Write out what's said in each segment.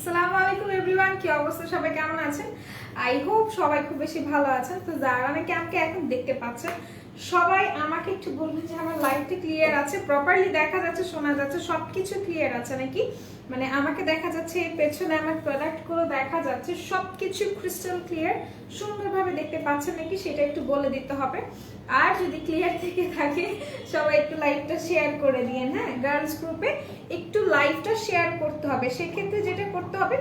আসসালামু আলাইকুম এভরিওয়ান, কি অবস্থা? সবাই কেমন আছেন? আই হোপ সবাই খুব বেশি ভালো আছেন। তো যারা নাকি আমাকে এখন দেখতে পাচ্ছেন, সবাই আমাকে একটু বলবেন যে আমার লাইভটা ক্লিয়ার আছে, প্রপারলি দেখা যাচ্ছে, শোনা যাচ্ছে, সবকিছু ক্লিয়ার আছে নাকি? মানে আমাকে দেখা যাচ্ছে, পেছনে আমার প্রোডাক্টগুলো দেখা যাচ্ছে, সবকিছু ক্রিস্টাল ক্লিয়ার, সুন্দরভাবে দেখতে পাচ্ছেন নাকি সেটা একটু বলে দিতে হবে। আর যদি ক্লিয়ার থেকে থাকে সবাই একটু লাইভটা শেয়ার করে দিয়েন। হ্যাঁ, গার্লস গ্রুপে একটু লাইভটা শেয়ার করতে হবে। সেক্ষেত্রে যেটা করতে হবে,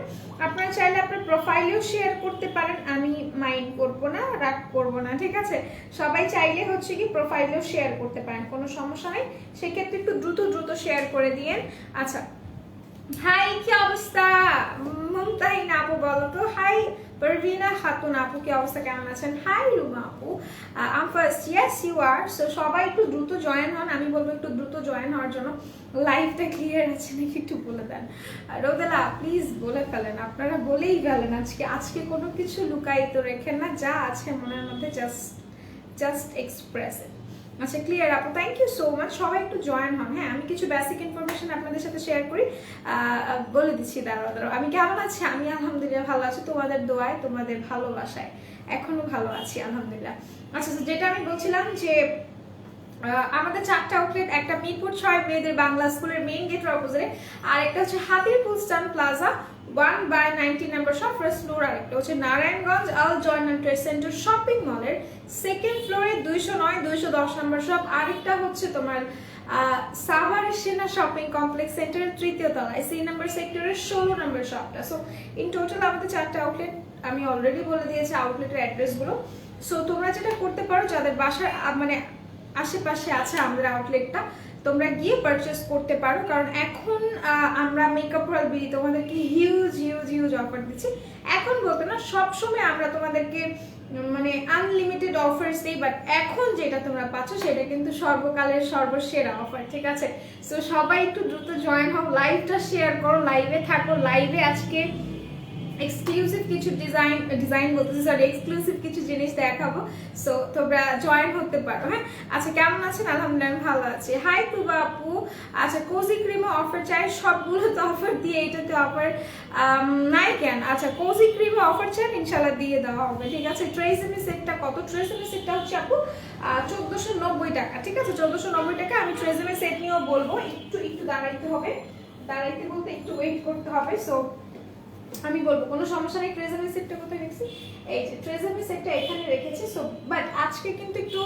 আপনারা চাইলে আপনার প্রোফাইলেও শেয়ার করতে পারেন, আমি মাইন্ড করবো না, রাগ করবো না, ঠিক আছে? সবাই চাইলে হচ্ছে কি প্রোফাইলেও শেয়ার করতে পারেন, কোনো সমস্যা নেই। সেক্ষেত্রে একটু দ্রুত দ্রুত শেয়ার করে দিয়েন। আচ্ছা, হাই, কি অবস্থা? মুমতাহিন আপু বলো তো। হাই পারভিনা খাতুন আপু, কি অবস্থা, কেমন আছেন? হাই রুমা আপু, I'm first, yes you are. So সবাই একটু দ্রুত জয়েন হন, আমি বলবো একটু দ্রুত জয়েন হওয়ার জন্য। লাইভটা ক্লিয়ার আছে নাকি একটু বলে দেন। রোদেলা প্লিজ বলে ফেলেন, আপনারা বলেই গেলেন আজকে। আজকে কোনো কিছু লুকায়িত রেখেন না, যা আছে মনের মধ্যে জাস্ট জাস্ট এক্সপ্রেস ইট। আচ্ছা, ক্লিয়ার আপু, থ্যাংক ইউ সো মাচ। সবাই একটু জয়েন হন। হ্যাঁ, আমি কিছু বেসিক ইনফরমেশন আপনাদের সাথে শেয়ার করি, বলে দিচ্ছি। দাঁড়াও, আমি কেমন আছি? আমি আলহামদুলিল্লাহ ভালো আছি, তোমাদের দোয়ায়, তোমাদের ভালোবাসায় এখনো ভালো আছি আলহামদুলিল্লাহ। আচ্ছা, যেটা আমি বলছিলাম যে আমাদের 4টা আউটলেট, একটা মিরপুর 6 মেয়েদের বাংলা স্কুলের মেইন গেটের অপোজিটে, আর একটা হচ্ছে হাতিরপুল স্টান plaza 1/90 number shop first floor, আর একটা হচ্ছে Narayanganj Al Joynal trade center shopping মলের সেকেন্ড ফ্লোরে 209-210 নাম্বার শপ, আরেকটা হচ্ছে তোমার সাভারের সেনা শপিং কমপ্লেক্স সেন্টারের 3য় তলায় সি নাম্বার সেক্টরের 16 নাম্বার শপটা। সো ইন টোটাল আমাদের 4টা আউটলেট, আমি অলরেডি বলে দিয়েছি আউটলেটের অ্যাড্রেসগুলো। সো তোমরা যেটা করতে পারো, যাদের বাসার মানে আশেপাশে আছে আমাদের আউটলেটটা, তোমরা গিয়ে পারচেস করতে পারো। কারণ এখন আমরা মেকআপ রয়্যাল বিডি তোমাদেরকে হিউজ হিউজ হিউজ অফার দিচ্ছি। এখন বলতে না, সবসময় আমরা তোমাদেরকে মানে আনলিমিটেড অফার্স দিই, বাট এখন যেটা তোমরা পাচ্ছ সেটা কিন্তু সর্বকালের সর্বসেরা অফার, ঠিক আছে? সো সবাই একটু দ্রুত জয়েন হও, লাইভটা শেয়ার করো, লাইভে থাকো। লাইভে আজকে এক্সক্লুসিভ কিছু ডিজাইন বলতেছি, সরি, এক্সক্লুসিভ কিছু জিনিস দেখাবো। সো তোমরা জয়েন হতে পারো। হ্যাঁ, আচ্ছা, কেমন আছেন? আলহামদুলিল্লাহ আমি ভালো আছি। হাই তুবা আপু, আচ্ছা, কোজি ক্রিমে অফার চাই? সবগুলো তো অফার দিয়ে, এটাতে অফার নাই কেন? আচ্ছা, কোজি ক্রিমে অফার চান, ইনশাল্লাহ দিয়ে দেওয়া হবে, ঠিক আছে? ট্রেসেমি সেটটা কত? ট্রেসেমি সেটটা হচ্ছে আপু 1490 টাকা, ঠিক আছে? 1490 টাকা। আমি ট্রেসেমি সেট নিয়েও বলবো, একটু একটু দাঁড়াইতে হবে, দাঁড়াইতে বলতে একটু ওয়েট করতে হবে। সো আমি বলবো, কোনো সমস্যা নেই। ট্রেজামি সেটটা কোথায় রেখেছি? এই যে ট্রেজামি সেটটা এখানে রেখেছি। সো বাট আজকে কিন্তু একটু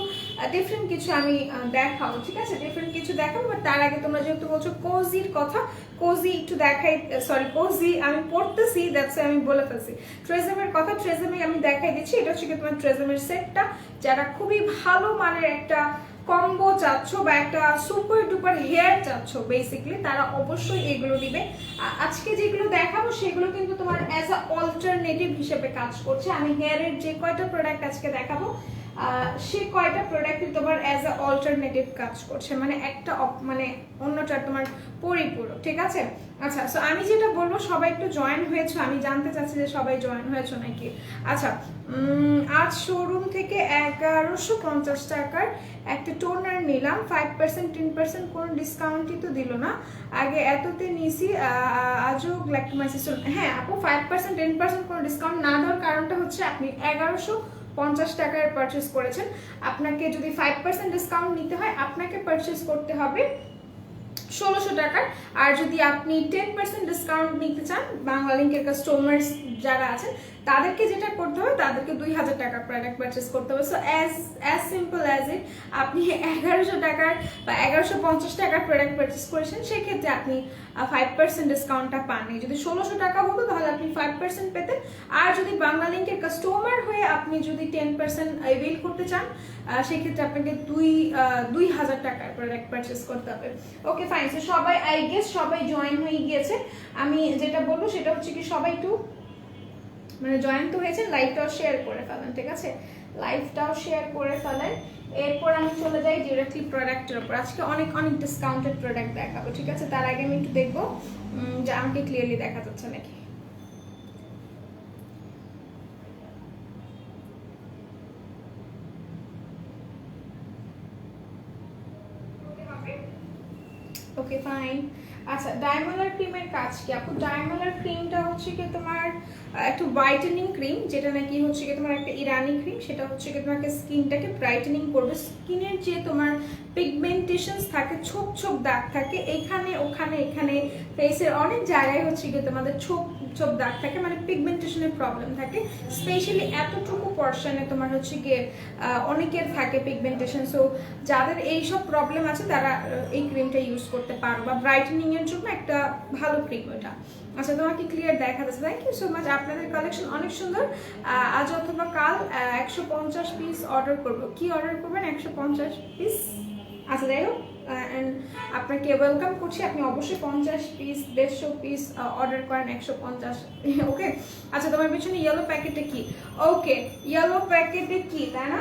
ডিফারেন্ট কিছু আমি দেখাবো, ঠিক আছে? ডিফারেন্ট কিছু দেখাবো, বাট তার আগে তোমরা যেহেতু বলছো কোজির কথা, কোজি একটু দেখাই, সরি, কোজি আমি পড়তেছি, দ্যাটস আমি বলে ফেলছি ট্রেজামের কথা। ট্রেজামি আমি দেখাই দিচ্ছি। এটা হচ্ছে কি তোমার ট্রেজামের সেটটা, যারা খুবই ভালো মানের একটা কম্বো চাচ্ছ বা একটা সুপার ডুপার হেয়ার চাচ্ছ বেসিক্যালি, তারা অবশ্যই এগুলো দিবে। আজকে যেগুলো দেখাবো সেগুলো কিন্তু তোমার অ্যাজ আ অল্টারনেটিভ হিসেবে কাজ করছে। আমি হেয়ারের যে কয়টা প্রোডাক্ট আজকে দেখাবো, সে কয়টা প্রোডাক্টই তোমার অ্যাজ আ অল্টারনেটিভ কাজ করছে, মানে একটা মানে অন্যটা তোমার পরিপূরক, ঠিক আছে? আচ্ছা, সো আমি যেটা বলবো, সবাই একটু জয়েন হয়েছো, আমি জানতে চাচ্ছি যে সবাই জয়েন হয়েছো নাকি। আচ্ছা, আজ শোরুম থেকে 1150 টাকার একটা টোনার নিলাম, 5% 10% কোনো ডিসকাউন্টই তো দিল না। আগে এততে নিয়েছি, আজও গ্ল্যাক্টোমাইসিস। হ্যাঁ আপু, 5% 10% কোনো ডিসকাউন্ট না দেওয়ার কারণটা হচ্ছে আপনি 1150 টাকার পারচেস করেছেন। আপনাকে যদি 5% ডিসকাউন্ট নিতে হয়, আপনাকে পারচেস করতে হবে 1600 টাকার। আর যদি আপনি 10% ডিসকাউন্ট নিতে চান, বাংলা লিঙ্কের কাস্টমার্স যারা আছেন, তাদেরকে যেটা করতে হবে, তাদেরকে 2000 টাকার প্রোডাক্ট পারচেস করতে হবে। So as simple as it. আপনি 1100 টাকার বা 1150 টাকার প্রোডাক্ট পারচেস করেছেন, সেক্ষেত্রে আপনি 5% ডিসকাউন্টটা পাননি। যদি 1600 টাকা হতো তাহলে আপনি 5% পেতেন। আর যদি বাংলা লিঙ্কের কাস্টমার হয়ে আপনি যদি 10% এভেল করতে চান, সেক্ষেত্রে আপনাকে 2000 টাকার প্রোডাক্ট পারচেস করতে হবে। Okay fine. সো সবাই, আই গেস সবাই জয়েন হয়ে গিয়েছে। আমি যেটা বলবো সেটা হচ্ছে কি, সবাই একটু মানে জয়েন তো হয়েছে, লাইভটাও শেয়ার করে ফেলেন, ঠিক আছে? লাইভটাও শেয়ার করে ফেলেন। এরপর আমি চলে যাই ডিরেক্টলি প্রোডাক্টের উপর। আজকে অনেক অনেক ডিসকাউন্টেড প্রোডাক্ট দেখাবো, ঠিক আছে? তার আগে আমি একটু দেখবো যে আমাকে ক্লিয়ারলি দেখা যাচ্ছে নাকি। Okay fine. আচ্ছা ডায়মন্ডার ক্রিমের কাজ কি আপু? ডায়মন্ডার ক্রিমটা হচ্ছে কি তোমার একটা হোয়াইটেনিং ক্রিম, যেটা নাকি হচ্ছে কি তোমার একটা ইরানি ক্রিম, সেটা হচ্ছে কি তোমাকে স্কিনটাকে ব্রাইটেনিং করবে। স্কিনের যে তোমার পিগমেন্টেশনস থাকে, ছোপ ছোপ দাগ থাকে এখানে ওখানে, এখানে ফেসের অনেক জায়গায় হচ্ছে কি তোমাদের ছোপ ছোপ দাগ থাকে, মানে পিগমেন্টেশনের প্রবলেম থাকে, স্পেশালি এতটুকু পর্শনে তোমার হচ্ছে গিয়ে অনেকের থাকে পিগমেন্টেশন। সো যাদের এইসব প্রবলেম আছে তারা এই ক্রিমটা ইউজ করতে পারো, বা ব্রাইটেনিং এর জন্য একটা ভালো ক্রিম ওটা। আচ্ছা তোমাকে ক্লিয়ার দেখা যাচ্ছে, থ্যাংক ইউ সো মাচ। আপনাদের কালেকশন অনেক সুন্দর। আজ অথবা কাল 150 পিস অর্ডার করবো। কি অর্ডার করবেন? 150 পিস। আচ্ছা যাই হোক, অ্যান্ড আপনাকে ওয়েলকাম করছি। আপনি অবশ্যই 50 পিস 150 পিস অর্ডার করেন, 150। ওকে। আচ্ছা তোমার পিছনে ইয়েলো প্যাকেটে কি? ওকে, ইয়েলো প্যাকেটে কি, তাই না?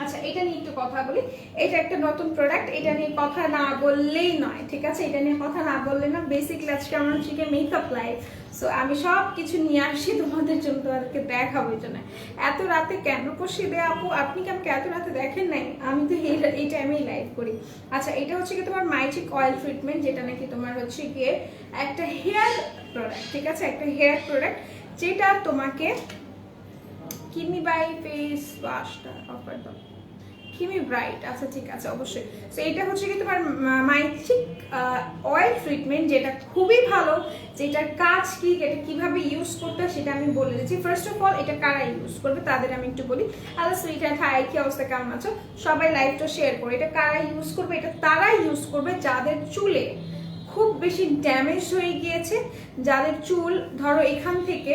আচ্ছা এটা নিয়ে একটু কথা বলি। এটা একটা নতুন প্রোডাক্ট, এটা নিয়ে কথা না বললেই নয়, ঠিক আছে? এটা নিয়ে কথা না বললে না। বেসিকলি আজকে আমার হচ্ছে মেকআপ লাইভ, সো আমি সব কিছু নিয়ে আসি তোমাদের জন্য, তোমাদেরকে দেখাবো। এই জন্য এত রাতে কেন বসে দেয় আপু? আপনি কি আমাকে এত রাতে দেখেন নাই? আমি তো এই টাইমেই লাইভ করি। আচ্ছা এটা হচ্ছে কি তোমার মাইচিক অয়েল ট্রিটমেন্ট, যেটা নাকি তোমার হচ্ছে গিয়ে একটা হেয়ার প্রোডাক্ট, ঠিক আছে? একটা হেয়ার প্রোডাক্ট যেটা তোমাকে কিমি বাই ফেস ওয়াশটা অফার দাও, কিমি ব্রাইট। আচ্ছা ঠিক আছে, অবশ্যই। সো এটা হচ্ছে কি তোমার মাইচিক অয়েল ট্রিটমেন্ট, যেটা খুবই ভালো। যেটার কাজ কি, এটা কিভাবে ইউজ করতে হয় সেটা আমি বলে দিচ্ছি। ফার্স্ট অফ অল এটা কারা ইউজ করবে তাদের আমি একটু বলি। আচ্ছা সুইটার হাই, কি অবস্থা, কেমন আছো? সবাই লাইভটা শেয়ার করে। এটা কারা ইউজ করবে? এটা তারা ইউজ করবে যাদের চুলে খুব বেশি ড্যামেজ হয়ে গিয়েছে, যাদের চুল ধরো এখান থেকে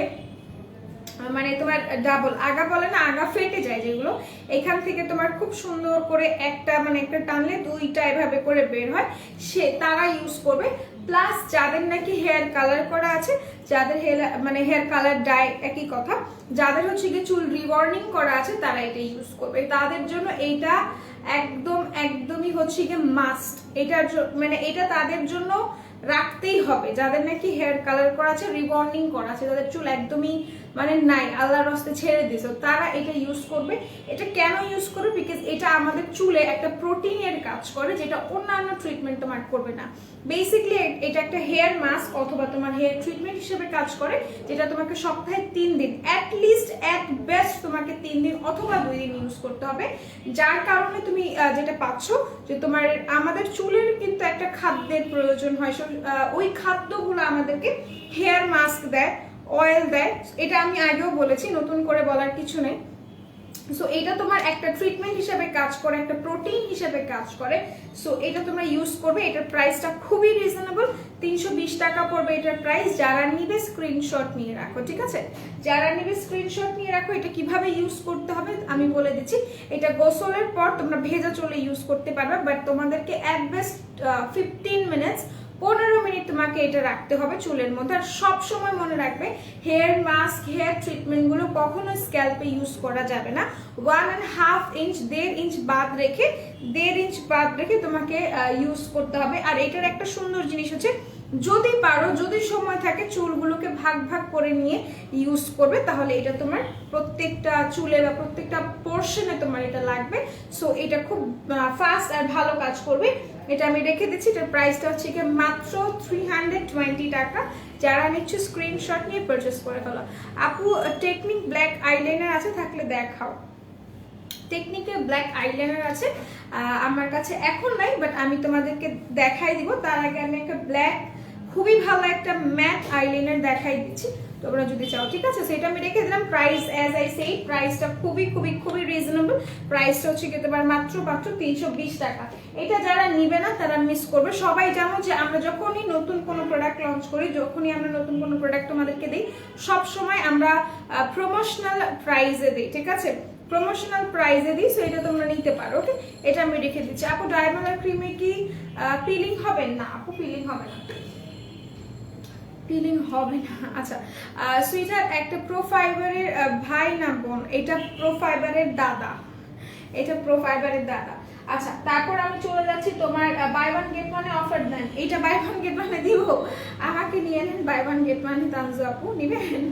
মানে তোমার ডাবল আগা বলে না, আগা ফেটে যায় যেগুলো, এখান থেকে তোমার খুব সুন্দর করে একটা মানে একটা টানলে দুইটা এভাবে করে বের হয়, সে তারা ইউজ করবে। প্লাস যাদের নাকি হেয়ার কালার করা আছে, যাদের হেয়ার কালার ডাই একই কথা, যাদের হচ্ছে গিয়ে চুল রিওয়ার্নিং করা আছে তারা এটা ইউজ করবে। তাদের জন্য এইটা একদমই হচ্ছে গিয়ে মাস্ট। এটার মানে এটা তাদের জন্য রাখতেই হবে, যাদের নাকি হেয়ার কালার করা আছে, রিবন্ডিং করা আছে, যাদের চুল একদমই মানে নাই, আল্লাহর রাস্তায় ছেড়ে দিয়েছে, তারা এটা ইউজ করবে। এটা কেন ইউজ করবে? বিকজ এটা আমাদের চুলে একটা প্রোটিনের কাজ করে, যেটা অন্যান্য ট্রিটমেন্ট তোমার করবে না। বেসিকলি এটা একটা হেয়ার মাস্ক অথবা তোমার হেয়ার ট্রিটমেন্ট হিসেবে কাজ করে, যেটা তোমাকে সপ্তাহে 3 দিন অ্যাটলিস্ট অ্যাট বেস্ট তোমাকে 3 দিন অথবা 2 দিন ইউজ করতে হবে। যার কারণে তুমি যেটা পাচ্ছ যে তোমার আমাদের চুলের কিন্তু একটা খাদ্যের প্রয়োজন হয়, ওই খাদ্যগুলো আমাদেরকে হেয়ার মাস্ক দেয়, অয়েল দেয়। এটা আমি আগেও বলেছি, নতুন করে বলার কিছু নেই। সো এটা তোমার একটা ট্রিটমেন্ট হিসেবে কাজ করে, একটা প্রোটিন হিসেবে কাজ করে। সো এটা তোমরা ইউজ করবে। এটার প্রাইসটা খুবই রিজনেবল, 320 টাকা পড়বে এটার প্রাইস। যারা নিবে স্ক্রিনশট নিয়ে রাখো, ঠিক আছে? যারা নিবে স্ক্রিনশট নিয়ে রাখো। এটা কিভাবে ইউজ করতে হবে আমি বলে দিচ্ছি। এটা গোসলের পর তোমরা ভেজা চুলে ইউজ করতে পারবে, বাট তোমাদেরকে অ্যাট বেস্ট 15 মিনিটস 15 মিনিট তোমাকে এটা রাখতে হবে চুলের মধ্যে। আর সব সময় মনে রাখবে হেয়ার মাস্ক, হেয়ার ট্রিটমেন্ট গুলো কখনো স্ক্যাল্পে ইউজ করা যাবে না। 1.5 ইঞ্চ 1.5 ইঞ্চ বাদ রেখে 1.5 ইঞ্চ বাদ রেখে তোমাকে ইউজ করতে হবে। আর এটার একটা সুন্দর জিনিস হচ্ছে, যদি পারো, যদি সময় থাকে, চুলগুলোকে ভাগ ভাগ করে নিয়ে ইউজ করবে, তাহলে এটা তোমার প্রত্যেকটা চুলে বা প্রত্যেকটা পোর্শনে তোমার এটা লাগবে। সো এটা খুব ফাস্ট আর ভালো কাজ করবে। এটা আমি রেখে দিচ্ছি। এটার প্রাইসটা হচ্ছে কি মাত্র 320 টাকা। যারা নিচ্ছে স্ক্রিনশট নিয়ে পারচেস করে ফেলো। আপু টেকনিক ব্ল্যাক আইলাইনার আছে, থাকলে দেখাও। টেকনিকের ব্ল্যাক আইলাইনার আছে আমার কাছে, এখন নাই, বাট আমি তোমাদেরকে দেখাই দিব। তার আগে আমি একটা ব্ল্যাক খুবই ভালো একটা ম্যাট আইলাইনার দেখাই দিচ্ছি, তোমরা যদি চাও, ঠিক আছে? সেটা আমি রেখে দিলাম। প্রাইস অ্যাজ আই সেই প্রাইসটা খুবই খুবই খুবই রিজনেবল। প্রাইসটা হচ্ছে কি তোমার মাত্র 320 টাকা। এটা যারা নিবে না তারা মিস করবে। সবাই জানো যে আমরা যখনই নতুন কোনো প্রোডাক্ট লঞ্চ করি, যখনই আমরা নতুন কোনো প্রোডাক্ট তোমাদেরকে দিই, সব সময় আমরা প্রমোশনাল প্রাইসে দিই, ঠিক আছে? প্রমোশনাল প্রাইসে দিই। সো এটা তোমরা নিতে পারো, ওকে? এটা আমি রেখে দিচ্ছি। আপু ডায়মন্ড ক্রিমে কি পিলিং হবে? না আপু, পিলিং হবে না, পিলিং হবে না। আচ্ছা সুইটার একটা প্রো ফাইবারের ভাই না বোন? এটা প্রো ফাইবারের দাদা, এটা প্রো ফাইবারের দাদা। আচ্ছা তারপর আমি চলে যাচ্ছি তোমার বাই ওয়ান গেট ওয়ানে অফার দেন। এটা বাই ওয়ান গেট ওয়ানে দিব, আমাকে নিয়ে নেন। বাই ওয়ান গেট ওয়ানে তানজু আপু নিবেন?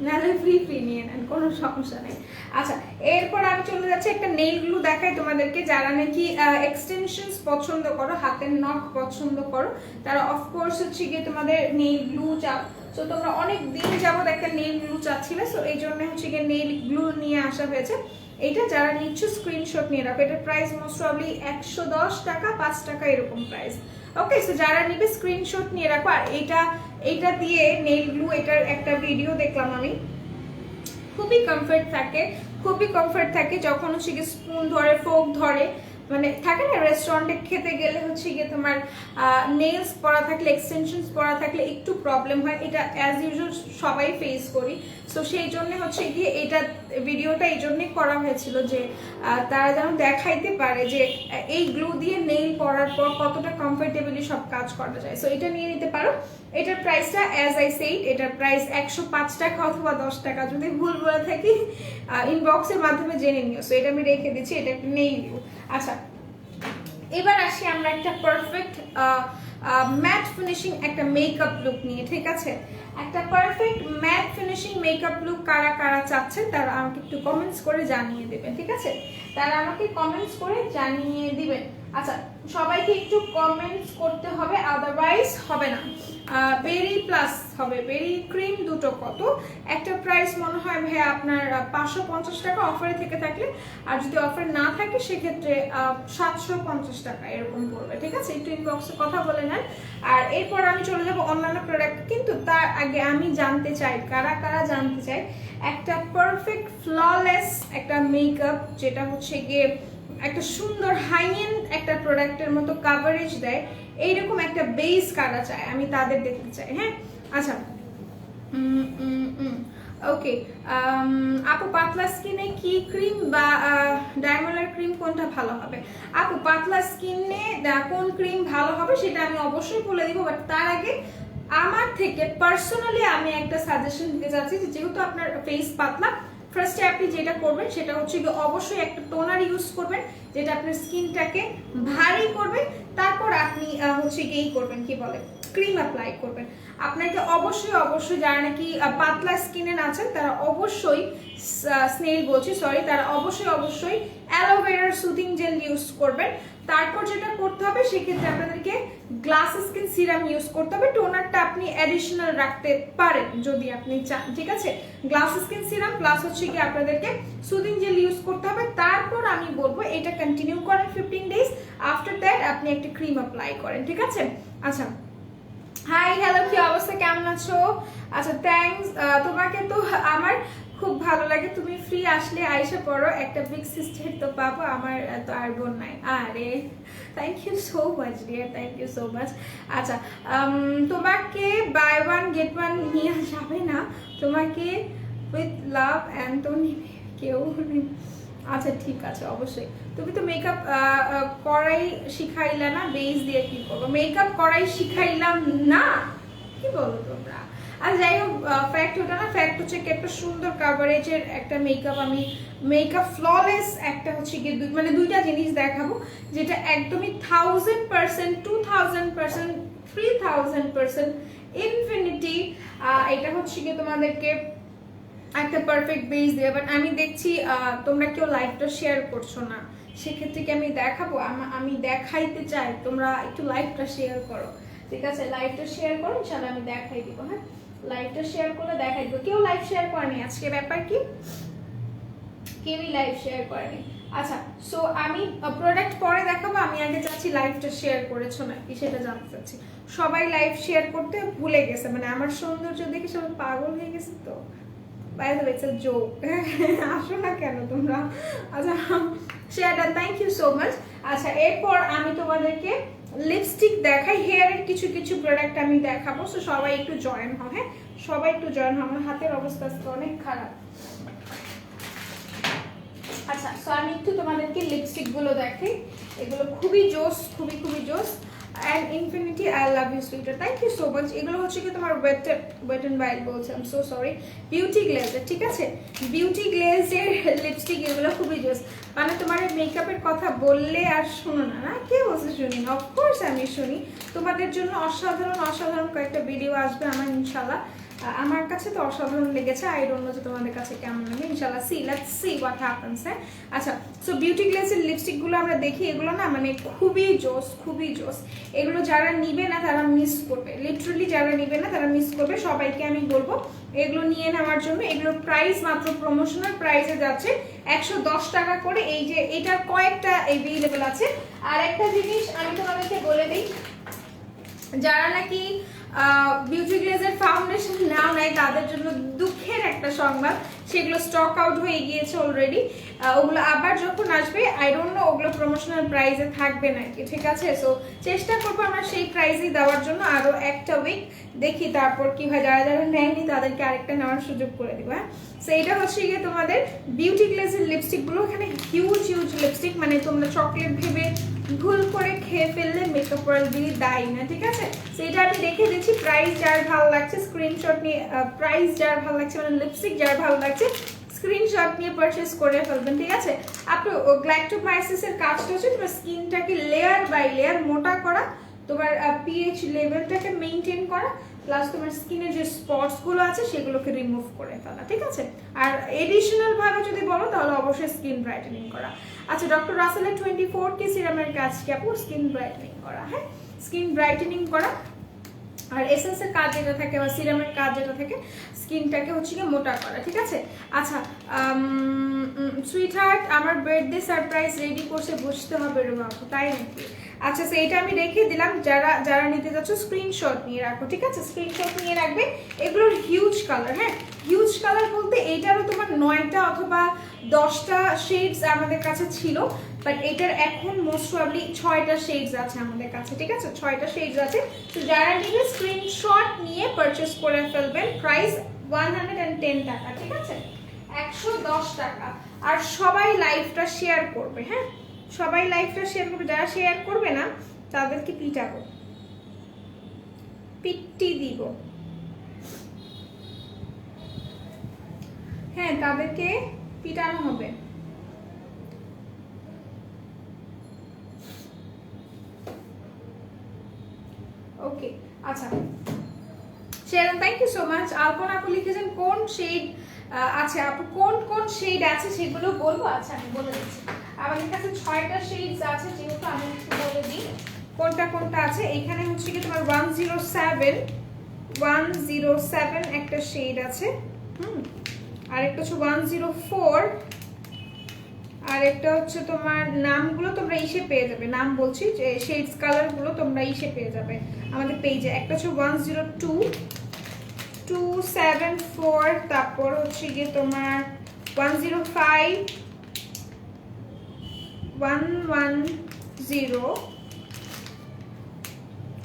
নাহলে ফ্রি ফ্রি নিয়ে নেন, কোনো সমস্যা নেই। আচ্ছা, এরপর আমি চলে যাচ্ছি একটা নেইল গ্লু দেখাই তোমাদেরকে। যারা নাকি এক্সটেনশনস পছন্দ করো, হাতের নখ পছন্দ করো, তারা অফকোর্স হচ্ছে গিয়ে তোমাদের নেইল গ্লু চাও। সো তোমরা অনেক দিন যাবত একটা নেইল গ্লু চাচ্ছিলে, সো এই জন্য হচ্ছে গিয়ে নেইল গ্লু নিয়ে আসা হয়েছে। এটা যারা নিচ্ছ স্ক্রিনশট নিয়ে রাখো, এটার প্রাইস মোস্ট প্রবাবলি 110 টাকা, 5 টাকা এরকম প্রাইস। ওকে, সো যারা নিবে স্ক্রিনশট নিয়ে রাখো। আর এটা দিয়ে নেইল গ্লু, এটার একটা ভিডিও দেখলাম আমি, খুবই কমফর্ট থাকে যখন হচ্ছে গিয়ে স্পুন ধরে, ফোক ধরে, মানে থাকে না রেস্টুরেন্টে খেতে গেলে হচ্ছে গিয়ে তোমার নেলস পরা থাকলে, এক্সটেনশনস পরা থাকলে একটু প্রবলেম হয়। এটা অ্যাজ ইউজুয়াল সবাই ফেস করি। সো সেই জন্য হচ্ছে গিয়ে এটা ভিডিওটা এই জন্যই করা হয়েছিল যে তারা যেন দেখাইতে পারে যে এই গ্লু দিয়ে নেইল পরার পর কতটা কমফোর্টেবলি সব কাজ করা যায়। সো এটা নিয়ে নিতে পারো। এটার প্রাইসটা অ্যাজ আই সেইড, এটার প্রাইস 105 টাকা অথবা 10 টাকা, যদি ভুল বলে থাকি ইনবক্সের মাধ্যমে জেনে নিও। সো এটা আমি রেখে দিচ্ছি, এটা একটা নেইল গ্লু। আচ্ছা, এবার আসি আমরা একটা পারফেক্ট ম্যাট ফিনিশিং একটা মেকআপ লুক নিয়ে, ঠিক আছে? একটা perfect mat finishing makeup look কারা কারা চাচ্ছেন তারা আমাকে একটু কমেন্টস করে জানিয়ে দেবেন, ঠিক আছে? তারা আমাকে কমেন্টস করে জানিয়ে দিবেন। আচ্ছা, সবাইকে একটু কমেন্টস করতে হবে, আদারওয়াইজ হবে না। বেরি প্লাস হবে, বেরি ক্রিম দুটো কত? একটা প্রাইস মনে হয় ভাই আপনার 550 টাকা অফারে থেকে থাকলে, আর যদি অফার না থাকে সেক্ষেত্রে 750 টাকা এরকম পড়বে, ঠিক আছে? একটু ইনবক্সে কথা বলে নেন। আর এরপর আমি চলে যাবো অন্যান্য প্রোডাক্ট, কিন্তু তার আগে আমি জানতে চাই কারা কারা জানতে চাই একটা পারফেক্ট ফ্ললেস একটা মেকআপ, যেটা হচ্ছে গিয়ে একটা সুন্দর হাই এন্ড একটা প্রোডাক্টের মতো কাভারেজ দেয়, এইরকম একটা বেস কারা চায়, আমি তাদের দেখতে চাই। হ্যাঁ, আচ্ছা, ওকে। আপু পাতলা স্কিনে কি ক্রিম বা ডায়মন্ডের ক্রিম কোনটা ভালো হবে? আপু পাতলা স্কিনে কোন ক্রিম ভালো হবে সেটা আমি অবশ্যই বলে দিব, বাট তার আগে আমার থেকে পার্সোনালি আমি একটা সাজেশন দিতে চাচ্ছি। যেহেতু আপনার ফেস পাতলা, ফার্স্টে আপনি যেটা করবেন সেটা হচ্ছে কি অবশ্যই একটা টোনার ইউজ করবেন যেটা আপনার স্কিনটাকে ভারী করবে। তারপর আপনি হচ্ছে কি করবেন, কি বলে, ক্রিম অ্যাপ্লাই করবেন। আপনাকে অবশ্যই যারা নাকি পাতলা স্কিনে আছেন তারা অবশ্যই তারা অবশ্যই অ্যালোভেরার সুদিং জেল ইউজ করবেন। তারপর যেটা করতে হবে সেক্ষেত্রে আপনাদেরকে গ্লাস স্কিন সিরাম ইউজ করতে হবে। টোনারটা আপনি অ্যাডিশনাল রাখতে পারেন যদি আপনি চান, ঠিক আছে? গ্লাস স্কিন সিরাম প্লাস হচ্ছে কি আপনাদেরকে সুদিং জেল ইউজ করতে হবে। তারপর আমি বলবো এটা কন্টিনিউ করেন 15 ডেজ, আফটার দ্যাট আপনি একটা ক্রিম অ্যাপ্লাই করেন, ঠিক আছে? আচ্ছা, হাই হ্যালো, কি অবস্থা, কেমন আছো? আচ্ছা, থ্যাঙ্কস। তোমাকে তো আমার খুব ভালো লাগে, তুমি ফ্রি আসলে আইসা পড়ো, একটা বিগ সিস্টার তো পাবো, আমার তো আর বোন নাই। আরে thank you so much dear, thank you so much. আচ্ছা, তোমাকে বাই ওয়ান গেট ওয়ান নিয়ে যাবে না? তোমাকে উইথ লাভ অ্যান্টনি কেউ? আচ্ছা ঠিক আছে, অবশ্যই। তুমি তো মেকআপ করাই শিখাইলা না, বেস দিয়ে কি করবো? মেকআপ করাই শিখাইলাম না, কি বলো তোমরা? আর যাই হোক, ফ্যাক্ট ওটা না, ফ্যাক্ট হচ্ছে কি একটা সুন্দর কাভারেজের একটা মেকআপ, আমি মেকআপ ফ্ললেস একটা হচ্ছে গিয়ে মানে দুইটা জিনিস দেখাবো যেটা একদমই 1000%, 2000%, 3000% ইনফিনিটি। এটা হচ্ছে গিয়ে তোমাদেরকে একটা পারফেক্ট বেস দিয়ে। বাট আমি দেখছি তোমরা কেউ লাইভটা শেয়ার করছো না, সেক্ষেত্রে কি আমি দেখাবো? আমি দেখাইতে চাই, তোমরা একটু লাইভটা শেয়ার করো, ঠিক আছে? লাইভটা শেয়ার করো, ইনশাআল্লাহ আমি দেখাই দিব। হ্যাঁ, লাইভটা শেয়ার করলে দেখাই দিব। কেউ লাইভ শেয়ার করেনি আজকে, ব্যাপার কি? কেউই লাইভ শেয়ার করেনি। আচ্ছা, সো আমি প্রোডাক্ট পরে দেখাবো, আমি আগে চাচ্ছি লাইভটা শেয়ার করেছো নাকি সেটা জানতে চাচ্ছি। সবাই লাইভ শেয়ার করতে ভুলে গেছে, মানে আমার সৌন্দর্য দেখে সবাই পাগল হয়ে গেছে। তো by the way, it's a joke, আসো না কেন তোমরা? আচ্ছা, share done, thank you so much. আচ্ছা, এরপর আমি তোমাদেরকে লিপস্টিক দেখাই, হেয়ারের কিছু কিছু প্রোডাক্ট আমি দেখাবো। সো সবাই একটু জয়েন হও, হ্যাঁ সবাই একটু জয়েন হও, আমার হাতের অবস্থা আজকে অনেক খারাপ। আচ্ছা, সো আমি একটু তোমাদেরকে লিপস্টিক গুলো দেখাই, এগুলো খুবই জোস, খুবই জোস। And infinity I love you sweeter, thank you so much. এগুলো হচ্ছে কি তোমার ওয়েট অ্যান্ড ওয়াইল্ড বলছে, I am so sorry, beauty গ্লেজের, ঠিক আছে? বিউটি গ্লেজের লিপস্টিক, এগুলো খুবই জোস। মানে তোমার মেকআপের কথা বললে আর শোনো না, না কে বলছে শুনি না? অফকোর্স আমি শুনি। তোমাদের জন্য অসাধারণ কয়েকটা ভিডিও আসবে আমার ইনশাল্লাহ, আমার কাছে তো অসাধারণ লেগেছে। আই ডোন্ট নো যে তোমাদের কাছে কেমন লাগে। ইনশাআল্লাহ লেটস সি হোয়াট হ্যাপেন্স। হ্যাঁ, আচ্ছা, সো বিউটি গ্লেজের লিপস্টিকগুলো আমরা দেখি, এগুলো না মানে খুবই জোস, খুবই জোস। এগুলো যারা নিবে না তারা মিস করবে, লিটারালি যারা নিবে না তারা মিস করবে। সবাইকে আমি বলবো এগুলো নিয়ে নেওয়ার জন্য। এগুলোর প্রাইস মাত্র প্রমোশনাল প্রাইসে যাচ্ছে 110 টাকা করে। এই যে এটার কয়েকটা এভেলেবেল আছে। আর একটা জিনিস আমি তোমাদেরকে বলে দিই, যারা নাকি বিউটি গ্লেজের ফাউন্ডেশন নাও নাই তাদের জন্য দুঃখের একটা সংবাদ, সেগুলো স্টক আউট হয়ে গিয়েছে অলরেডি। ওগুলো আবার যখন আসবে আই ডোন্ট নো ওগুলো প্রমোশনাল প্রাইসে থাকবে নাকি, ঠিক আছে? সো চেষ্টা করবো আমরা সেই প্রাইসেই দেওয়ার জন্য, আরও একটা উইক দেখি তারপর কি হয়। যারা যারা নেয়নি তাদেরকে আরেকটা নেওয়ার সুযোগ করে দিব। হ্যাঁ, সো এটা হচ্ছে গিয়ে তোমাদের বিউটি গ্লেজের লিপস্টিকগুলো। এখানে হিউজ হিউজ লিপস্টিক, মানে তোমরা চকলেট ভেবে ভুল করে খেয়ে ফেললে মেকআপ অয়েল দিয়ে দায়ী না, ঠিক আছে? সো এটা আমি দেখে দিচ্ছি। প্রাইস যার ভালো লাগছে স্ক্রিনশট নিয়ে, প্রাইস যার ভালো লাগছে মানে লিপস্টিক যার ভালো লাগছে স্ক্রিনশট নিয়ে পারচেজ করে ফেলবেন, ঠিক আছে? আপনি গ্ল্যাক্টোমাইসিসের কাজটা হচ্ছে তোমার স্কিনটাকে লেয়ার বাই লেয়ার মোটা করা, তোমার পিএইচ লেভেলটাকে মেনটেন করা, প্লাস তোমার স্কিনের যে স্পটসগুলো আছে সেগুলোকে রিমুভ করে ফেলা, ঠিক আছে? আর এডিশনাল ভাবে যদি বলো তাহলে অবশ্যই স্কিন ব্রাইটেনিং করা। আচ্ছা, ডক্টর রাসেলের 24K সিরামের কাজ কি আপু? স্কিন ব্রাইটেনিং করা। হ্যাঁ, স্কিন ব্রাইটেনিং করা। আর এসেন্সের কাজ যেটা থাকে বা সিরামের কাজ যেটা থাকে স্কিনটাকে হচ্ছে গিয়ে মোটা করা, ঠিক আছে? আচ্ছা, সুইট হার্ট আমার বার্থডে সারপ্রাইজ রেডি করছে, বুঝতে হবে রে বাবু, তাই নাকি? আচ্ছা, সো এটা আমি রেখে দিলাম। যারা যারা নিতে যাচ্ছ স্ক্রিনশট নিয়ে রাখো, ঠিক আছে? স্ক্রিনশট নিয়ে রাখবে। এগুলোর হিউজ কালার, হ্যাঁ হিউজ কালার বলতে এইটারও তোমার 9টা অথবা 10টা শেডস আমাদের কাছে ছিল, বাট এটার এখন মোস্ট প্রবাবলি 6টা শেডস আছে আমাদের কাছে, ঠিক আছে? 6টা শেডস আছে। তো যারা নিবে স্ক্রিনশট নিয়ে পারচেস করে ফেলবেন। প্রাইস 110 টাকা, ঠিক আছে? 110 টাকা। আর সবাই লাইভটা শেয়ার করবে, হ্যাঁ সবাই লাইভটা শেয়ার করবে। যারা শেয়ার করবে না তাদেরকে পিটাবো, পিটি দিব, হ্যাঁ তাদেরকে পিটানো হবে। ওকে, আচ্ছা share, thank you so much. Alpana আপু লিখেছেন কোন শেড আছে আপু, কোন কোন শেড আছে সেগুলো বলবো। আচ্ছা আমি বলে দিচ্ছি, আমাদের কাছে 6টা শেডস আছে, যেহেতু আমি একটু বলে দিই কোনটা কোনটা আছে। এখানে হচ্ছে কি তোমার 107 একটা শেড আছে, আর একটা হচ্ছে 104, আর একটা হচ্ছে তোমার নামগুলো তোমরা ইসে পেয়ে যাবে, নাম বলছি যে শেডস কালারগুলো তোমরা ইসে পেয়ে যাবে আমাদের পেজে। একটা হচ্ছে 102, 274, তারপর হচ্ছে গিয়ে তোমার 105, 110,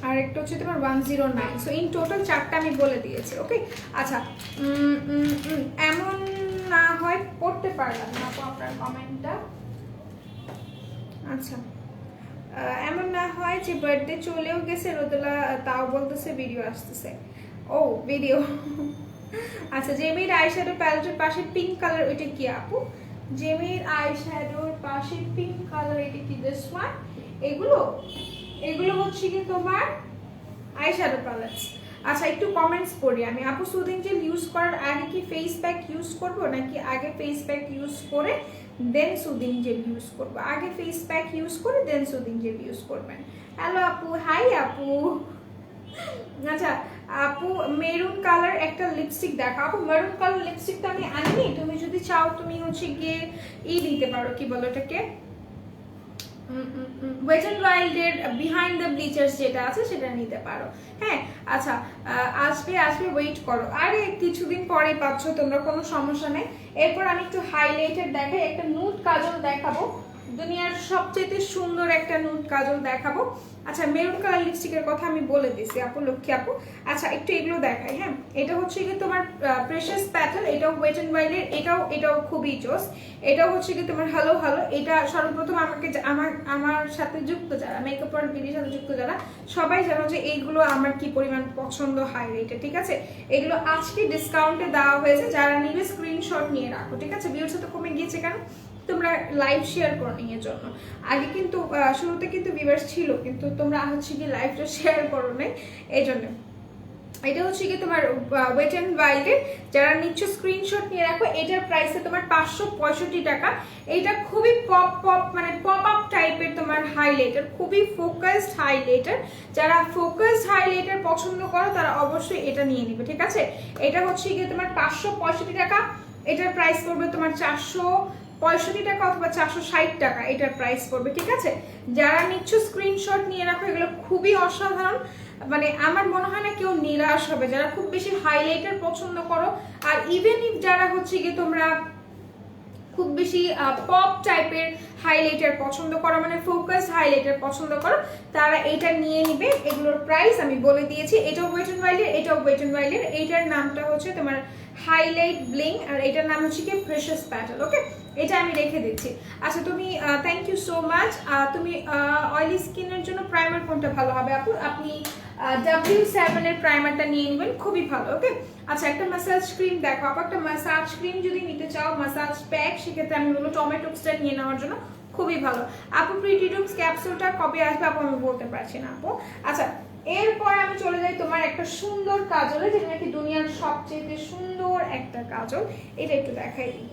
আর একটা হচ্ছে তোমার 109। সো ইন টোটাল 4টা আমি বলে দিয়েছি। ওকে, আচ্ছা এমন না হয় পড়তে পারলাম না আপনার কমেন্টটা। আচ্ছা, এমন না হয় যে বার্থডে চলেও গেছে রোদেলা, তাও বলতেছে ভিডিও আসতেছে। ও ভিডিও আচ্ছা, জেমির আইশ্যাডো প্যালেটের পাশে পিঙ্ক কালার, ওইটা কি আপু? জেমির আইশ্যাডোর পাশে পিঙ্ক কালার, এটা কি দিস ওয়ান? এগুলো হচ্ছে কি তোমার আইশ্যাডো প্যালেটস। আচ্ছা, একটু কমেন্টস পড়ি আমি। আপু সুদিং জেল ইউজ করার আগে কি ফেস প্যাক ইউজ করব নাকি আগে ফেস প্যাক ইউজ করে দেন সুদিং জেল ইউজ করব? আগে ফেস প্যাক ইউজ করে দেন সুদিং জেল ইউজ করবেন। হ্যালো আপু, হাই আপু। আচ্ছা আপু, মেরুন কালার একটা লিপস্টিক দেখো। আপু মেরুন কালার লিপস্টিকটা আমি আনিনি, তুমি যদি চাও তুমি হচ্ছে গিয়ে দিতে পারো, কি বলো এটাকে, ওয়েট এন্ড ওয়াইল্ডের বিহাইন্ড দ্য ব্লিচার্স যেটা আছে সেটা নিতে পারো। হ্যাঁ, আচ্ছা আসবে ওয়েট করো, আরে কিছুদিন পরে পাচ্ছ তোমরা, কোনো সমস্যা নেই। এরপর আমি একটু হাইলাইটার দেখাই, একটা নুড কাজল দেখাবো, দুনিয়ার সবচেয়ে সুন্দর একটা নুড কাজল দেখাবো। আচ্ছা, মেরুন কালার লিপস্টিকের কথা আমি বলে দিছি আপু, লক্ষ্মী আপু। আচ্ছা একটু এগুলো দেখাই। হ্যাঁ, এটা হচ্ছে কি তোমার প্রেশাস প্যাটেল, এটাও ওয়েট এন্ড ওয়াইল্ডের, এটাও খুবই জোস। এটাও হচ্ছে কি তোমার হ্যালো, এটা সর্বপ্রথম আমাকে আমার সাথে যুক্ত যারা, মেকআপ আর বিউটির সাথে যুক্ত যারা, সবাই জানো যে এইগুলো আমার কি পরিমাণ পছন্দ, হাই রেটে, ঠিক আছে? এগুলো আজকে ডিসকাউন্টে দেওয়া হয়েছে, যারা নিবে স্ক্রিনশট নিয়ে রাখো, ঠিক আছে? ভিউয়ার্স তো কমে গিয়েছে কেন? তোমরা লাইভ শেয়ার করো এর জন্য। আগে কিন্তু শুরুতে কিন্তু ভিউয়ার্স ছিল, কিন্তু তোমরা হচ্ছে কি লাইভটা শেয়ার করো নাই, এই জন্য। এটা হচ্ছে কি তোমার ওয়েট এন্ড ওয়াইল্ডের, যারা নিচ্ছ স্ক্রিনশট নিয়ে রাখো। এটার প্রাইসে তোমার 565 টাকা। এটা খুবই মানে পপ আপ টাইপের তোমার হাইলাইটার, খুবই ফোকাসড হাইলাইটার। যারা ফোকাসড হাইলাইটার পছন্দ করো তারা অবশ্যই এটা নিয়ে নিবে, ঠিক আছে। এটা হচ্ছে কি তোমার 565 টাকা। এটার প্রাইস পড়বে তোমার 465 টাকা অথবা 460 টাকা এটার প্রাইস পড়বে, ঠিক আছে। যারা নিচ্ছ স্ক্রিনশট নিয়ে রাখো, এগুলো খুবই অসাধারণ। মানে আমার মনে হয় না কেউ নিরাশ হবে যারা খুব বেশি হাইলাইটার পছন্দ করো। আর ইভেন ইফ যারা হচ্ছে গিয়ে তোমরা খুব বেশি পপ টাইপের হাইলাইটার পছন্দ করো, মানে ফোকাস হাইলাইটার পছন্দ করো, তারা এটা নিয়ে নিবে। এগুলোর প্রাইস আমি বলে দিয়েছি। এটাও ওয়েট এন্ড ওয়াইল্ডের, এটাও ওয়েট এন্ড ওয়াইল্ডের। এইটার নামটা হচ্ছে তোমার হাইলাইট ব্লিং, আর এটার নাম হচ্ছে কি প্রেশাস প্যাটেল। ওকে, এটা আমি রেখে দিচ্ছি। আচ্ছা তুমি থ্যাংক ইউ সো মাচ। তুমি অয়েলি স্কিনের জন্য প্রাইমার কোনটা ভালো হবে আপু? আপনি W7 এর প্রাইমারটা নিয়ে নেবেন, খুবই ভালো। ওকে, আচ্ছা একটা ম্যাসাজ ক্রিম দেখো আপু। একটা ম্যাসাজ ক্রিম যদি নিতে চাও, ম্যাসাজ প্যাক, সেক্ষেত্রে আমি বলবো টমেটোক্সটা নিয়ে নেওয়ার জন্য, খুবই ভালো। আপু প্রিটি ডুমস ক্যাপসুলটা কবে আসবে আপু? আমি বলতে পারছি না আপু। আচ্ছা এরপর আমি চলে যাই তোমার একটা সুন্দর কাজলে, যেটা নাকি দুনিয়ার সবচেয়ে সুন্দর একটা কাজল। এটা একটু দেখাই দিই।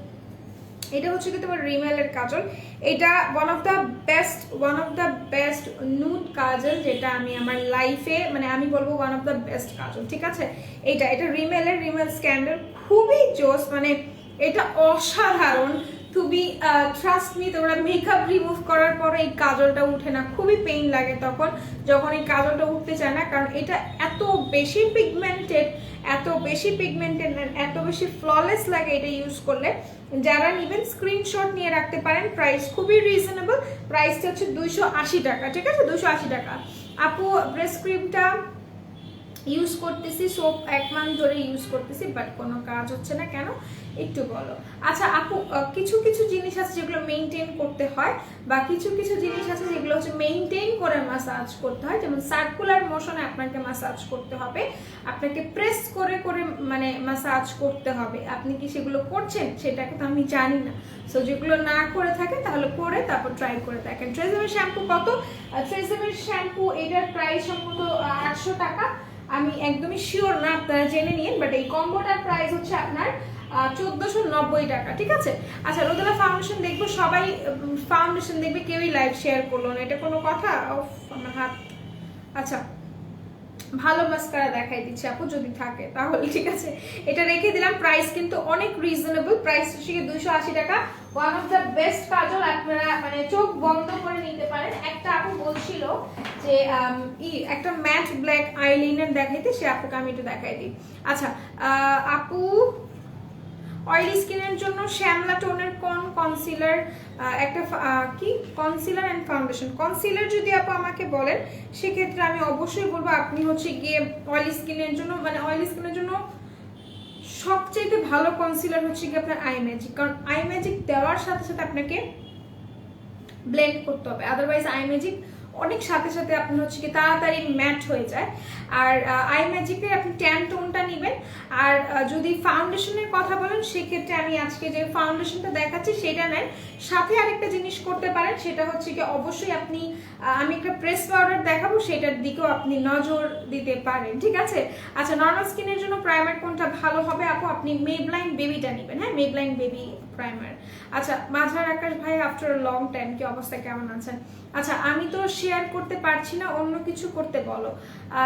এটা হচ্ছে কি তোমার রিমেলের কাজল। এটা one of the best nude কাজল, যেটা আমি আমার লাইফে, মানে আমি বলবো ওয়ান অফ দ্য বেস্ট কাজল, ঠিক আছে। এটা রিমেল স্ক্যান্ডাল, খুবই জোস, মানে এটা অসাধারণ। তুমি ট্রাস্ট মি, তোমরা মেকআপ রিমুভ করার পরে এই কাজলটা উঠে না, খুবই পেইন লাগে তখন যখন এই কাজলটা উঠতে চায় না, কারণ এটা এত বেশি পিগমেন্টেড, এত বেশি ফ্ললেস লাগে এটা ইউজ করলে। যারা নেবেন স্ক্রিনশট নিয়ে রাখতে পারেন। প্রাইস খুবই রিজনেবল, প্রাইসটা হচ্ছে 280 টাকা, ঠিক আছে, 280 টাকা। আপু ব্রেস্ট ক্রিমটা ইউজ করতেছি, সোপ 1 মান্থ ধরে ইউজ করতেছি, বাট কোনো কাজ হচ্ছে না, কেন একটু বলো। আচ্ছা আপু কিছু কিছু জিনিস আছে যেগুলো মেনটেন করতে হয়, বা কিছু কিছু জিনিস আছে যেগুলো হচ্ছে মেনটেন করে ম্যাসাজ করতে হয়। যেমন সার্কুলার মোশনে আপনাকে ম্যাসাজ করতে হবে, আপনাকে প্রেস করে করে মানে ম্যাসাজ করতে হবে। আপনি কি সেগুলো করছেন সেটাকে তো আমি জানি না। সো যেগুলো না করে থাকেন তাহলে করে তারপর ট্রাই করে দেখেন। ট্রেজামের শ্যাম্পু কত? ট্রেজামের শ্যাম্পু এটার প্রাইস সম্ভবত 800 টাকা, আমি একদমই শিওর না, আপনারা জেনে নিন। বাট এই কম্বোটার প্রাইস হচ্ছে আপনার 1490 টাকা, ঠিক আছে। আচ্ছা রোদেলা ফাউন্ডেশন দেখবো, সবাই ফাউন্ডেশন দেখবে, কেউই লাইভ শেয়ার করলো না, এটা কোনো কথা? আমার হাত। আচ্ছা ভালো মাস্কারা দেখাই দিচ্ছি আপু যদি থাকে তাহলে, ঠিক আছে। এটা রেখে দিলাম। প্রাইস কিন্তু অনেক রিজনেবল, প্রাইস হচ্ছে 280 টাকা। ওয়ান অফ দ্য বেস্ট কাজল, আপনারা মানে চোখ বন্ধ করে নিতে পারেন। একটা আপু বলছিল যে একটা ম্যাট ব্ল্যাক আইলাইনার দেখাইতে, সে আপুকে আমি একটু দেখাই দিই। আচ্ছা আপু অয়েলি স্কিনের জন্য শ্যামলা টোনের কোন কনসিলার, একটা কি কনসিলার এন্ড ফাউন্ডেশন? কনসিলার যদি আপু আমাকে বলেন সেক্ষেত্রে আমি অবশ্যই বলবো আপনি হচ্ছে গিয়ে অয়েলি স্কিনের জন্য, মানে অয়েলি স্কিনের জন্য সবচেয়ে ভালো কনসিলার হচ্ছে গিয়ে আপনার আই ম্যাজিক, কারণ আই ম্যাজিক দেওয়ার সাথে সাথে আপনাকে ব্লেন্ড করতে হবে, আদারওয়াইজ আই ম্যাজিক অনেক সাথে সাথে আপনি হচ্ছে কি তাড়াতাড়ি ম্যাট হয়ে যায়। আর আই ম্যাজিকের আপনি ট্যান টোনটা নেবেন। আর যদি ফাউন্ডেশনের কথা বলেন সেক্ষেত্রে আমি আজকে যে ফাউন্ডেশনটা দেখাচ্ছি সেটা নেন, সাথে আরেকটা জিনিস করতে পারেন, সেটা হচ্ছে কি অবশ্যই আপনি আমি একটা প্রেস পাউডার দেখাবো, সেটার দিকেও আপনি নজর দিতে পারেন, ঠিক আছে। আচ্ছা নর্মাল স্কিনের জন্য প্রাইমার কোনটা ভালো হবে আপু? আপনি মেবলাইন বেবিটা নেবেন, হ্যাঁ মেবলাইন বেবি প্রাইমার। আচ্ছা মাঝার আকাশ ভাই আফটার লং টাইম, কি অবস্থা, কেমন আছেন? আচ্ছা আমি তো শেয়ার করতে পারছি না, অন্য কিছু করতে বলো।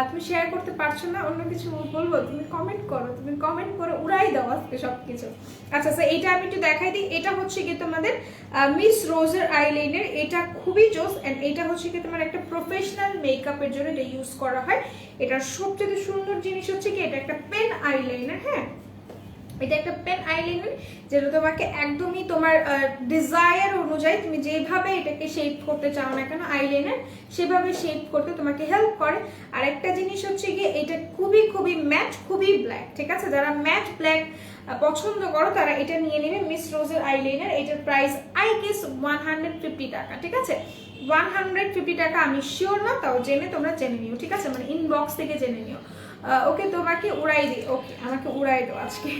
তুমি শেয়ার করতে পারছো না, অন্য কিছু বলবো? তুমি কমেন্ট করো, তুমি কমেন্ট করে উড়াই দাও আজকে সবকিছু। আচ্ছা স্যার এইটা আমি একটু দেখাই দিই। এটা হচ্ছে কি তোমাদের মিস রোজের আইলাইনার, এটা খুবই জোস। এন্ড এটা হচ্ছে কি তোমার একটা প্রফেশনাল মেকআপের জন্য এটা ইউজ করা হয়। এটার সবচেয়ে সুন্দর জিনিস হচ্ছে কি এটা একটা পেন আইলাইনার, হ্যাঁ এটা একটা পেন আইলাইনার যেটা তোমাকে একদমই তোমার ডিজায়ার অনুযায়ী তুমি যেভাবে এটাকে শেপ করতে চাও না কেন আইলাইনার, সেভাবে শেপ করতে তোমাকে হেল্প করে। আর একটা জিনিস হচ্ছে গিয়ে এটা খুবই খুবই ম্যাট, খুবই ব্ল্যাক, ঠিক আছে। যারা ম্যাট ব্ল্যাক পছন্দ করো তারা এটা নিয়ে নেবে, মিস রোজের আইলাইনার। এটার প্রাইস আই গেস 150 টাকা, ঠিক আছে 150 টাকা, আমি শিওর না, তাও জেনে তোমরা জেনে নিও, ঠিক আছে, মানে ইনবক্স থেকে জেনে নিও। ওকে তোমাকে উড়াই দিই, ওকে আমাকে উড়াই দাও আজকে,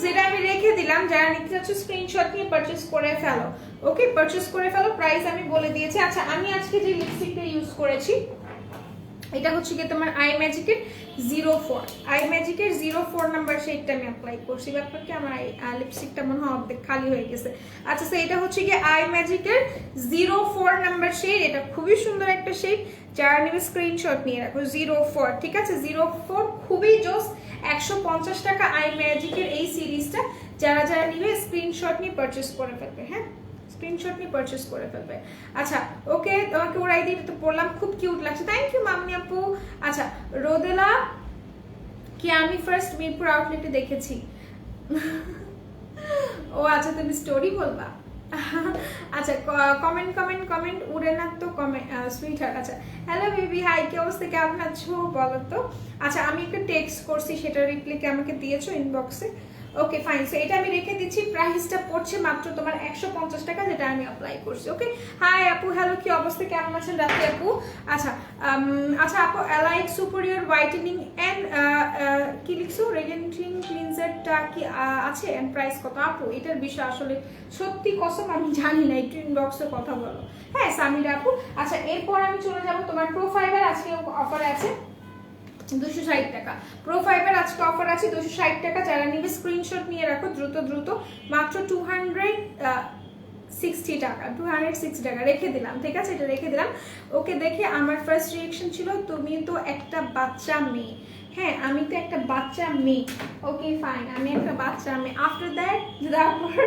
যেটা আমি রেখে দিলাম। যারা নিতে চাচ্ছ স্ক্রিনশট নিয়ে পারচেস করে ফেলো, ওকে পারচেস করে ফেলো। প্রাইস আমি বলে দিয়েছি। আচ্ছা আমি আজকে যে লিপস্টিকটা ইউজ করেছি এটা হচ্ছে কি তোমার আই ম্যাজিকের 04, আই ম্যাজিকের 04 নাম্বার শেডটা আমি অ্যাপ্লাই করছি। ব্যাপার কি আমার লিপস্টিকটা মনে হয় অর্ধেক খালি হয়ে গেছে। আচ্ছা তো এটা হচ্ছে কি আই ম্যাজিকের 04 নাম্বার শেড, এটা খুবই সুন্দর একটা শেড, যারা নেবে স্ক্রিনশট নিয়ে রাখো 04, ঠিক আছে 04 খুবই জোস। 150 টাকা আই ম্যাজিকের এই সিরিজটা, যারা যারা নিবে স্ক্রিনশট নিয়ে পারচেস করে ফেলবে, হ্যাঁ স্ক্রিনশট নিয়ে পারচেস করে ফেলবে। আচ্ছা ওকে, তোমাকে ওরাই দিয়ে তো পড়লাম, খুব কিউট লাগছে, থ্যাংক ইউ মাম্মি আপু। আচ্ছা রোদেলা কি আমি ফার্স্ট মিরপুর আউটলেটে দেখেছি। ও আচ্ছা তুমি স্টোরি বলবা। আচ্ছা কমেন্ট কমেন্ট কমেন্ট উড়ে না তো কমেন্ট সুইট হার্ট। আচ্ছা হ্যালো বেবি, হাই কি অবস্থা, কেমন আছো বলো তো। আচ্ছা আমি একটা টেক্সট করছি, সেটা রিপ্লাই কি আমাকে দিয়েছো ইনবক্সে? ওকে ফাইন, সো এটা আমি রেখে দিচ্ছি, প্রাইসটা পড়ছে মাত্র তোমার 150 টাকা, যেটা আমি অ্যাপ্লাই করছি। ওকে হাই আপু, হ্যালো কি অবস্থা, কেমন আছেন রাতে আপু। আচ্ছা আচ্ছা আপু অ্যালাইক সুপিরিয়র হোয়াইটেনিং এন্ড কি লিখছো রেডিয়েন্টিং ক্লিনজারটা কি আছে এন্ড প্রাইস কত? আপু এটার বিষয় আসলে সত্যি কসম আমি জানি না, একটু ইনবক্সে কথা বলো। হ্যাঁ সামিরা আপু। আচ্ছা এরপর আমি চলে যাব তোমার প্রোফাইবার, আজকে অফার আছে 260 টাকা, প্রোফাইবার আজকে অফার আছে 260 টাকা, যারা নিবে স্ক্রিনশট নিয়ে রাখো দ্রুত দ্রুত, মাত্র 260 টাকা, 260 টাকা রেখে দিলাম, ঠিক আছে এটা রেখে দিলাম। ওকে দেখে আমার ফার্স্ট রিঅ্যাকশন ছিল তুমি তো একটা বাচ্চা মেয়ে, হ্যাঁ আমি তো একটা বাচ্চা মেয়ে। ওকে ফাইন, আমি একটা বাচ্চা মেয়ে। আফটার দ্যাট তারপর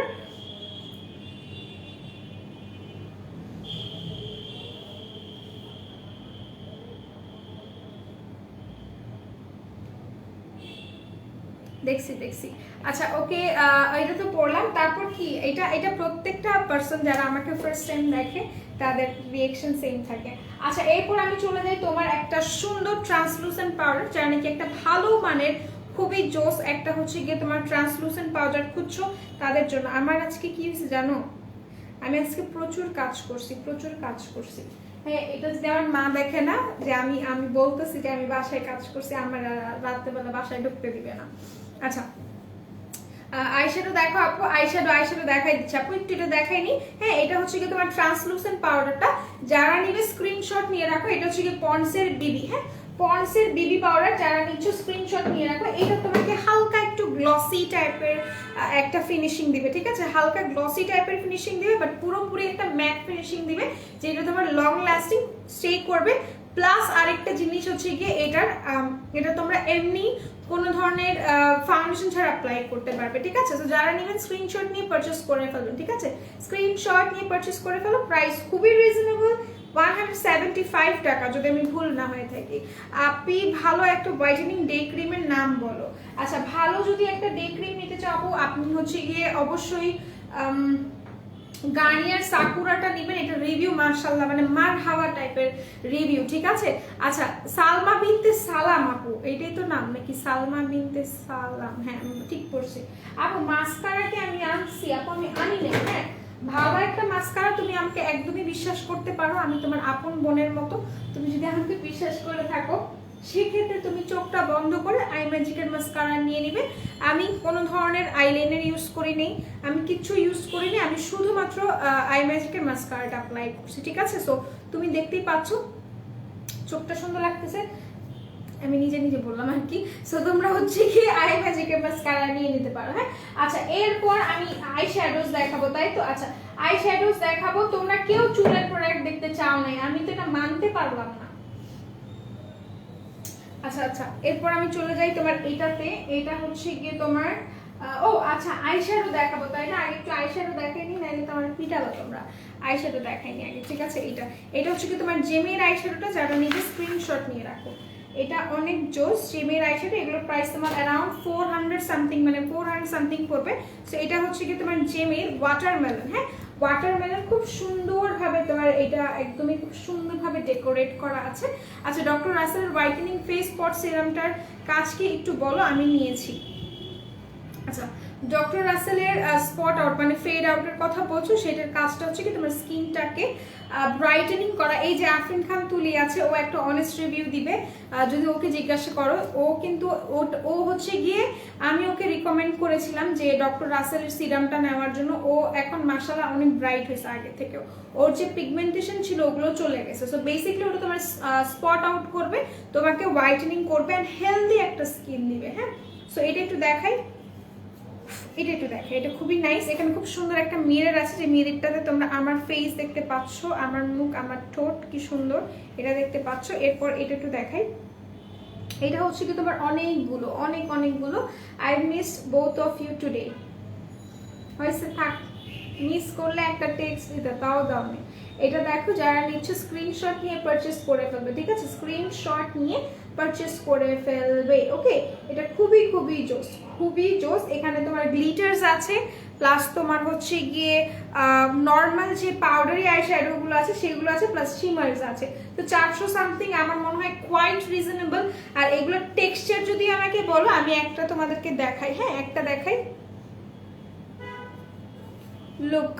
দেখছি দেখছি। আচ্ছা ওকে এটা তো পড়লাম, তারপর কি এটা এটা প্রত্যেকটা পার্সন যারা আমাকে ফার্স্ট টাইম দেখে তাদের রিঅ্যাকশন সেম থাকে। আচ্ছা এরপর আমি চলে যাই তোমার একটা সুন্দর ট্রান্সলুসেন্ট পাউডার, যারা নাকি একটা ভালো মানের খুবই জোস একটা হচ্ছে গিয়ে তোমার ট্রান্সলুসেন্ট পাউডার খুঁজছো তাদের জন্য। আমার আজকে কি হয়েছে জানো, আমি আজকে প্রচুর কাজ করছি, প্রচুর কাজ করছি। হ্যাঁ এটা যদি আমার মা দেখে না যে আমি বলতেছি যে আমি বাসায় কাজ করছি, আমার রাত্রেবেলা বাসায় ঢুকতে দিবে না। আচ্ছা আইশ্যাডো দেখো আপু, আইশ্যাডো দেখাই দিচ্ছি আপু, একটু এটা দেখাইনি। হ্যাঁ এটা হচ্ছে কি তোমার ট্রান্সলুসেন্ট পাউডারটা, যারা নিবে স্ক্রিনশট নিয়ে রাখো, এটা হচ্ছে কি পন্ডসের বিবি, হ্যাঁ পন্ডসের বিবি পাউডার, যারা নিচ্ছ স্ক্রিনশট নিয়ে রাখো। এটা তোমাকে হালকা একটু গ্লসি টাইপের একটা ফিনিশিং দিবে, ঠিক আছে হালকা গ্লসি টাইপের ফিনিশিং দিবে, বাট পুরোপুরি একটা ম্যাট ফিনিশিং দিবে, যেটা তোমার লং লাস্টিং স্টে করবে। প্লাস আরেকটা জিনিস হচ্ছে গিয়ে এটা তোমরা এমনি কোনো ধরনের ফাউন্ডেশন ছাড়া অ্যাপ্লাই করতে পারবে, ঠিক আছে। তো যারা নেবেন স্ক্রিনশট নিয়ে পারচেস করে ফেলুন, ঠিক আছে স্ক্রিনশট নিয়ে পারচেস করে ফেলো। প্রাইস খুবই রিজনেবল, 175 টাকা যদি আমি ভুল না হয়ে থাকি। আপনি ভালো একটা হোয়াইটেনিং ডে ক্রিমের নাম বলো। আচ্ছা ভালো যদি একটা ডে ক্রিম নিতে চাও আপনি হচ্ছে গিয়ে অবশ্যই গার্নিয়ার সাকুরাটা নেবেন, এটা রিভিউ মাশাআল্লাহ মানে মার হাওয়া টাইপের রিভিউ, ঠিক আছে। আচ্ছা সালমা বিনতে সালাম আপু, এটাই তো নাম নাকি সালমা বিনতে সালাম, হ্যাঁ ঠিক পড়ছি আপু। মাস্কারাকে আমি আনছি আপু, আমি আনি না, হ্যাঁ ভালো একটা মাস্কারা, তুমি আমাকে একদমই বিশ্বাস করতে পারো, আমি তোমার আপন বোনের মতো, তুমি যদি আমাকে বিশ্বাস করে থাকো সেক্ষেত্রে তুমি চোখটা বন্ধ করে আই ম্যাজিকের মাস্কারা নিয়ে নিবে। আমি কোনো ধরনের আইলাইনার ইউজ করি নেই, আমি কিচ্ছু ইউজ করি নি, আমি শুধুমাত্র আই ম্যাজিকের মাস্কারাটা অ্যাপ্লাই করছি, ঠিক আছে। সো তুমি দেখতেই পাচ্ছ চোখটা সুন্দর লাগতেছে, আমি নিজে নিজে বললাম আর কি। সো তোমরা হচ্ছে কি আই ম্যাজিকের মাস্কারা নিয়ে নিতে পারো, হ্যাঁ। আচ্ছা এরপর আমি আই শ্যাডোজ দেখাবো, তাই তো। আচ্ছা আই শ্যাডোজ দেখাবো, তোমরা কেউ চুলের প্রোডাক্ট দেখতে চাও নাই, আমি তো এটা মানতে পারলাম না। আচ্ছা আচ্ছা এরপর আমি চলে যাই তোমার এটাতে, এটা হচ্ছে গিয়ে তোমার ও আচ্ছা আইশ্যাডো দেখাবো তাই না, আগে একটু আইশ্যাডো দেখাইনি নাইলে তোমার পিটালো, তোমরা আইশ্যাডো দেখাইনি আগে, ঠিক আছে। এটা হচ্ছে কি তোমার জেমের আইশ্যাডোটা, যারা নিজে স্ক্রিনশট নিয়ে রাখো, এটা অনেক জোস জেমের আইশ্যাডো, এগুলোর প্রাইস তোমার অ্যারাউন্ড 400 সামথিং, মানে 400 সামথিং পড়বে। সো এটা হচ্ছে কি তোমার জেমের ওয়াটারমেলন, হ্যাঁ ওয়াটারমেলন খুব সুন্দরভাবে তোমার এটা একদমই খুব সুন্দরভাবে ডেকোরেট করা আছে। আচ্ছা ডক্টর রাসেলের হোয়াইটেনিং ফেস স্পট সিরামটার কাজ কি একটু বলো, আমি নিয়েছি। আচ্ছা ডক্টর রাসেলের স্পট আউট মানে ফেড আউটের কথা বলছো, সেটার কাজটা হচ্ছে কি তোমার স্কিনটাকে ব্রাইটেনিং করা। এই যে আফরিন খান তুলি আছে, ও একটা অনেস্ট রিভিউ দিবে যদি ওকে জিজ্ঞাসা করো। ও কিন্তু ও হচ্ছে গিয়ে, আমি ওকে রিকমেন্ড করেছিলাম যে ডক্টর রাসেলের সিরামটা নেওয়ার জন্য। ও এখন মাশাআল্লাহ অনেক ব্রাইট হয়েছে আগে থেকে, ওর যে পিগমেন্টেশন ছিল ওগুলো চলে গেছে। সো বেসিক্যালি ওটা তোমার স্পট আউট করবে, তোমাকে হোয়াইটেনিং করবে অ্যান্ড হেলদি একটা স্কিন দিবে। হ্যাঁ, সো এটা একটু দেখাই, এটা একটু দেখো, এটা খুবই নাইস। এখানে খুব সুন্দর একটা মিরর আছে, যে মিররটাতে তোমরা আমার ফেস দেখতে পাচ্ছ, আমার মুখ, আমার ঠোঁট কি সুন্দর এটা দেখতে পাচ্ছ। এরপর এটা একটু দেখাই, এটা হচ্ছে কি তোমার অনেকগুলো I miss both of you today. হয়েছে, থাক, মিস করলে একটা টেক্সট দিতে, তাও দাওনি। এটা দেখো, যারা নিচ্ছে স্ক্রিনশট নিয়ে পারচেস করে ফেলবে, ঠিক আছে, স্ক্রিনশট নিয়ে পারচেস করে ফেলবে। ওকে, এটা খুবই জোস। এখানে তোমার গ্লিটার্স আছে, প্লাস তোমার হচ্ছে গিয়ে নর্মাল যে পাউডারি আই শ্যাডোগুলো আছে সেগুলো আছে, প্লাস শিমার্স আছে। তো 400 সামথিং আমার মনে হয় কোয়াইট রিজনেবল। আর এগুলোর টেক্সচার যদি আমাকে বলো, আমি একটা তোমাদেরকে দেখাই। হ্যাঁ, একটা দেখাই, look,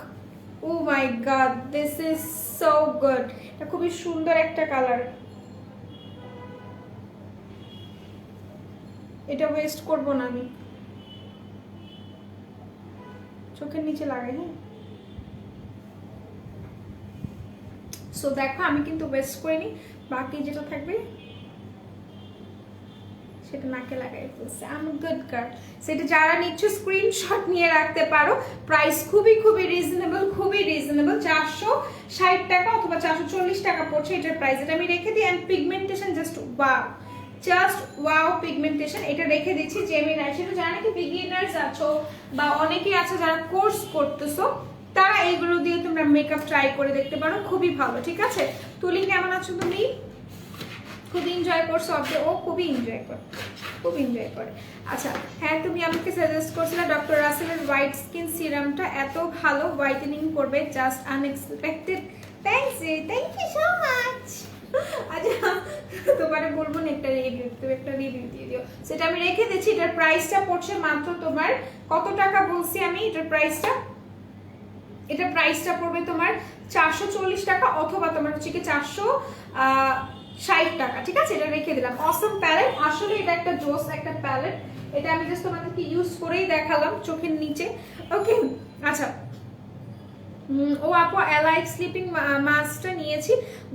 oh my God, this is so good. এটা খুবই সুন্দর একটা কালার, এটা ওয়েস্ট করবো না আমি, চোখের নিচে লাগাই। হ্যাঁ, সো দেখো আমি কিন্তু ওয়েস্ট করিনি, বাকি যেটা থাকবে সেটা নাকে লাগাই ফেলছে। আমি গুড গার্ল। সেটা যারা নিচ্ছ স্ক্রিনশট নিয়ে রাখতে পারো। প্রাইস খুবই রিজনেবল, 460 টাকা অথবা 440 টাকা পড়ছে এটার প্রাইস। এটা আমি রেখে দিই। And pigmentation just wow pigmentation, এটা রেখে দিচ্ছি। জেমিন আইশ্যাডো, যারা নাকি বিগিনার্স আছো বা অনেকেই আছে যারা কোর্স করতেছো, তারা এইগুলো দিয়ে তোমরা মেকআপ ট্রাই করে দেখতে পারো, খুবই ভালো। ঠিক আছে, তুলি কেমন আছো তুমি? খুব এনজয় করছো? ও খুবই এনজয় করে। আচ্ছা, হ্যাঁ, তুমি আমাকে সাজেস্ট করছিলে ডক্টর রাসেলের হোয়াইট স্কিন সিরামটা, এত ভালো হোয়াইটেনিং করবে, just unexpected. Thank you so much. আচ্ছা, তোমারে বলবো না একটা রিভিউ, তুমি একটা রিভিউ দিয়ে দিও। সেটা আমি রেখে দিচ্ছি। এটার প্রাইসটা পড়ছে মাত্র তোমার কত টাকা বলছি আমি? এটার প্রাইসটা পড়বে তোমার 440 টাকা অথবা তোমার হচ্ছে কি 460 টাকা। ঠিক আছে, এটা রেখে দিলাম। অসম প্যালেট, আসলে এটা একটা জোস একটা প্যালেট। এটা আমি জাস্ট তোমাদেরকে ইউজ করেই দেখালাম চোখের নিচে। ওকে, আচ্ছা, ও আপু এলাইট স্লিপিং মাস্কটা নিয়েছি,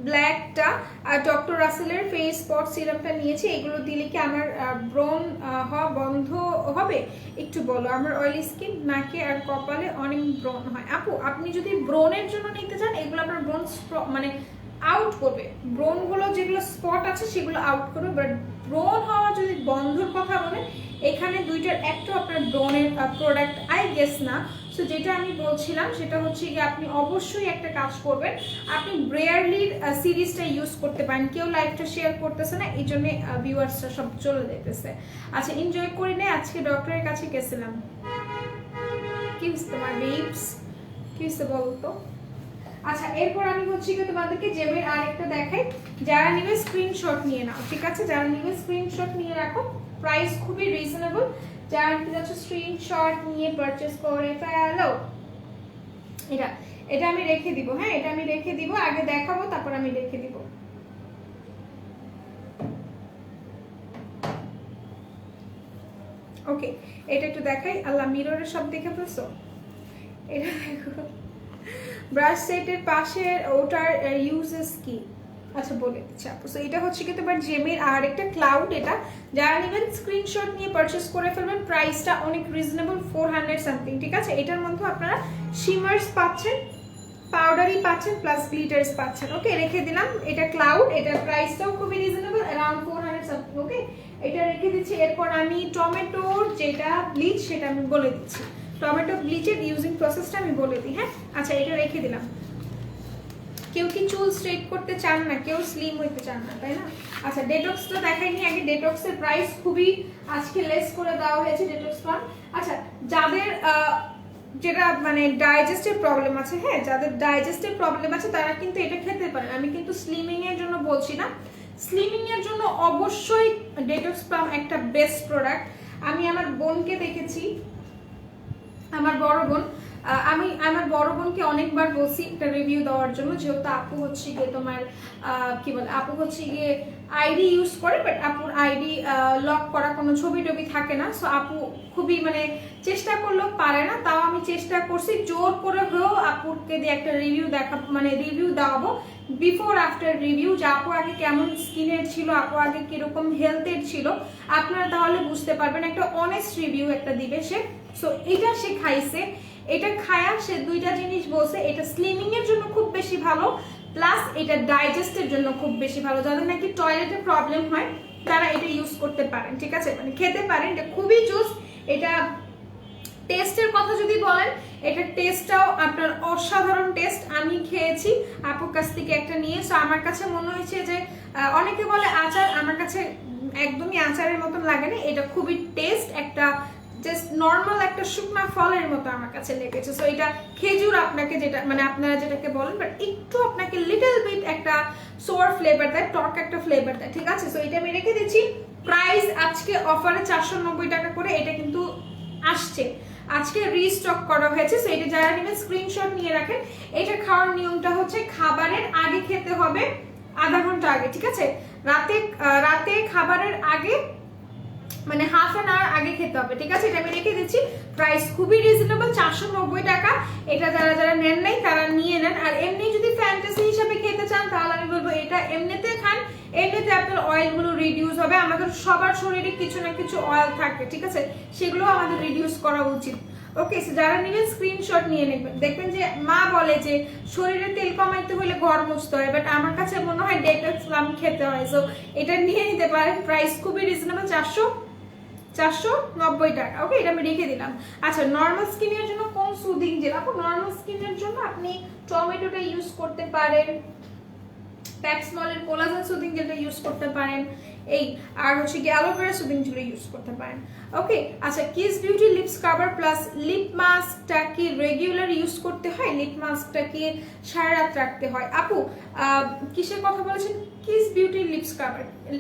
ব্ল্যাকটা, আর ডক্টর রাসেলের ফেস স্পট সিরামটা নিয়েছি। এগুলো দিলে কি আমার ব্রণ হওয়া বন্ধ হবে? একটু বলো। আমার অয়েলি স্কিন, নাকে আর কপালে অনেক ব্রণ হয়। আপু, আপনি যদি ব্রণের জন্য নিতে চান, এগুলো আপনার ব্রণ মানে আউট করবে, ব্রণগুলো যেগুলো স্পট আছে সেগুলো আউট করবে। বাট ব্রণ হওয়া যদি বন্ধর কথা বলেন, এখানে দুইটার একটা আপনার ব্রণের প্রোডাক্ট আই গেস না। সো যেটা আমি বলছিলাম সেটা হচ্ছে কি, আপনি অবশ্যই একটা কাজ করবেন, আপনি ব্রেয়ারলির সিরিজটা ইউজ করতে পারেন। কেউ লাইভটা শেয়ার করতেছে না, এই জন্য ভিউয়ার্সরা সব চলে যেতেছে। আচ্ছা, এনজয় করি না, আজকে ডক্টরের কাছে গেছিলাম। কি হচ্ছে তোমার বেবস, কি হচ্ছে বলতো? আচ্ছা, এরপর আমি হচ্ছে কি তোমাদেরকে জেমের আরেকটা দেখাই। যারা নিবে স্ক্রিনশট নিয়ে নাও, ঠিক আছে, যারা নিবে স্ক্রিনশট নিয়ে রাখো, প্রাইস খুবই রিজনেবল। যারা নিতে যাচ্ছ স্ক্রিনশট নিয়ে পারচেজ করে ফেলো। এটা আমি রেখে দিব। হ্যাঁ, এটা আমি রেখে দিব, আগে দেখাবো তারপর আমি রেখে দিব। ওকে, এটা একটু দেখাই। আল্লাহ, মিররে সব দেখে ফেলছো। এটা দেখো, ব্রাশ সেটের পাশে ওটার ইউজেস কি? আচ্ছা, বলে দিচ্ছি আপু। সো এটা হচ্ছে কি তোমার জেমের আর একটা ক্লাউড। এটা যারা নেবেন স্ক্রিনশট নিয়ে পারচেস করে ফেলবেন। প্রাইসটা অনেক রিজনেবল, 400 সামথিং। ঠিক আছে, এটার মধ্যে আপনারা শিমার্স পাচ্ছেন, পাউডারি পাচ্ছেন, প্লাস গ্লিটার্স পাচ্ছেন। ওকে, রেখে দিলাম। এটা ক্লাউড, এটার প্রাইসটাও খুবই রিজনেবল, অ্যারাউন্ড 400 সামথিং। ওকে, এটা রেখে দিচ্ছি। এরপর আমি টমেটোর যেটা ব্লিচ সেটা আমি বলে দিচ্ছি। টমেটো ব্লিচের ইউজিং প্রসেসটা আমি বলে দিই। হ্যাঁ, আচ্ছা, এটা রেখে দিলাম। কেউ কি চুল স্ট্রেট করতে চান না, কেউ স্লিম হইতে চান না, তাই না? আচ্ছা, ডেটক্সটা দেখাইনি আগে। ডেটক্সের প্রাইস খুবই আজকে লেস করে দেওয়া হয়েছে, ডেটক্স প্লান। আচ্ছা, যাদের যেটা মানে ডাইজেস্টিভ প্রবলেম আছে, হ্যাঁ, যাদের ডাইজেস্টিভ প্রবলেম আছে তারা কিন্তু এটা খেতে পারেন। আমি কিন্তু স্লিমিং এর জন্য বলছি না, স্লিমিং এর জন্য অবশ্যই ডেটক্স প্লাম একটা বেস্ট প্রোডাক্ট। আমি আমার বোনকে দেখেছি, আমার বড় বোন, আমি আমার বড় বোনকে অনেকবার বলছি একটা রিভিউ দেওয়ার জন্য, যেহেতু আপু হচ্ছে গিয়ে তোমার কি বলে, আপু হচ্ছে গিয়ে আইডি ইউজ করে, বাট আপুর আইডি লক করা, কোনো ছবি টবি থাকে না। সো আপু খুবই মানে চেষ্টা করলেও পারে না, তাও আমি চেষ্টা করছি জোর করে হয়েও আপুকে দিয়ে একটা রিভিউ মানে রিভিউ দেওয়াবো, বিফোর আফটার রিভিউ, যে আপু আগে কেমন স্কিনের ছিল, আপু আগে কিরকম হেলথের ছিল, আপনারা তাহলে বুঝতে পারবেন। একটা অনেস্ট রিভিউ একটা দিবে সে। সো এটা সে খাইছে, এটা খায়া সে দুইটা জিনিস বলছে, এটা স্লিমিং এর জন্য খুব বেশি ভালো, প্লাস এটা ডাইজেস্টের জন্য খুব বেশি ভালো। যাদের নাকি টয়লেটে প্রবলেম হয় তারা এটা ইউজ করতে পারেন, ঠিক আছে, মানে খেতে পারেন, এটা খুবই জুস। এটা টেস্টের কথা যদি বলেন, এটা টেস্টটাও আপনার অসাধারণ টেস্ট। আমি খেয়েছি আপুর কাছ থেকে একটা নিয়ে, সো আমার কাছে মনে হয়েছে যে অনেকে বলে আচার, আমার কাছে একদমই আচারের মতন লাগে না, এটা খুবই টেস্ট, একটা জাস্ট নর্মাল একটা শুকনা ফলের মতো আমার কাছে লেগেছে। সো এটা খেজুর আপনাকে যেটা মানে আপনারা যেটাকে বলেন, বাট একটু আপনাকে লিটল বিট একটা সোয়ার ফ্লেভার দেয়, টক একটা ফ্লেভার দেয়, ঠিক আছে। সো এটা আমি রেখে দিচ্ছি। প্রাইস আজকে অফারে 490 টাকা করে, এটা কিন্তু আসছে আজকে রিস্টক করা হয়েছে। সো এটা যারা নেবেন স্ক্রিনশট নিয়ে রাখেন। এটা খাওয়ার নিয়মটা হচ্ছে খাবারের আগে খেতে হবে, আধা ঘন্টা আগে, ঠিক আছে। রাতে খাবারের আগে মানে হাফ অ্যান আওয়ার আগে খেতে হবে, ঠিক আছে। এটা আমি রেখে দিচ্ছি। প্রাইস খুবই রিজনেবল, 490 টাকা। এটা যারা নেন নাই তারা নিয়ে নেন। আর এমনি যদি ফ্যান্টাসি হিসাবে খেতে চান তাহলে আমি বলবো এটা এমনিতে খান, এমনিতে আপনার অয়েলগুলো রিডিউস হবে। আমাদের সবার শরীরে কিছু না কিছু অয়েল থাকে, ঠিক আছে, সেগুলো আমাদের রিডিউস করা উচিত। ওকে, যারা নেবেন স্ক্রিনশট নিয়ে নেবেন। দেখবেন যে মা বলে যে শরীরে তেল কমাইতে হলে ঘর মুছতে হয়, বাট আমার কাছে মনে হয় ডেটল ফ্লাম খেতে হয়। সো এটা নিয়ে নিতে পারেন, প্রাইস খুবই রিজনেবল, 490 টাকা। ওকে, এটা আমি রেখে দিলাম। আচ্ছা, নর্মাল স্কিনের জন্য কোন সুদিং জেল? আপু নর্মাল স্কিনের জন্য আপনি টমেটোটা ইউজ করতে পারেন, প্যাক্সমলের কোলাজেন সুদিং জেলটা ইউজ করতে পারেন, এই আর হচ্ছে কি অ্যালোভেরা সুদিং জেল ইউজ করতে পারেন। ওকে, আচ্ছা, kiss beauty lip scrubber plus lip মাস্কটা কি রেগুলার ইউজ করতে হয়? লিপ মাস্কটা কি সারা রাত রাখতে হয়? আপু কিসের কথা বলেছেন? কিস বিউটি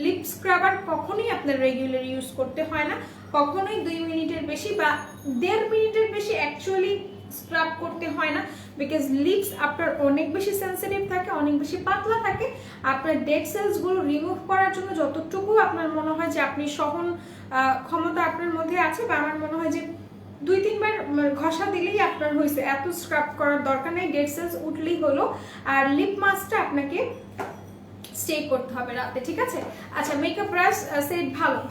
লিপ স্ক্রাবার কখনোই আপনার রেগুলার ইউজ করতে হয় না, কখনোই 2 মিনিটের বেশি বা 1.5 মিনিটের বেশি অ্যাকচুয়ালি স্ক্রাব করতে হয় না, বিকজ লিপস আপনার অনেক বেশি সেন্সিটিভ থাকে, অনেক বেশি পাতলা থাকে। আপনার ডেড সেলস গুলো রিমুভ করার জন্য যতটুকু আপনার মনে হয় যে আপনি সহন ক্ষমতা আপনার মধ্যে আছে, বা আমার মনে হয় যে 2-3 বার ঘষা দিলেই আপনার হয়েছে, এত স্ক্রাব করার দরকার নেই, ডেড সেলস উঠলেই হলো। আর লিপ মাস্কটা আপনাকে স্টে করতে হবে রাতে, ঠিক আছে। আচ্ছা, মেকআপ ব্রাশ সেট,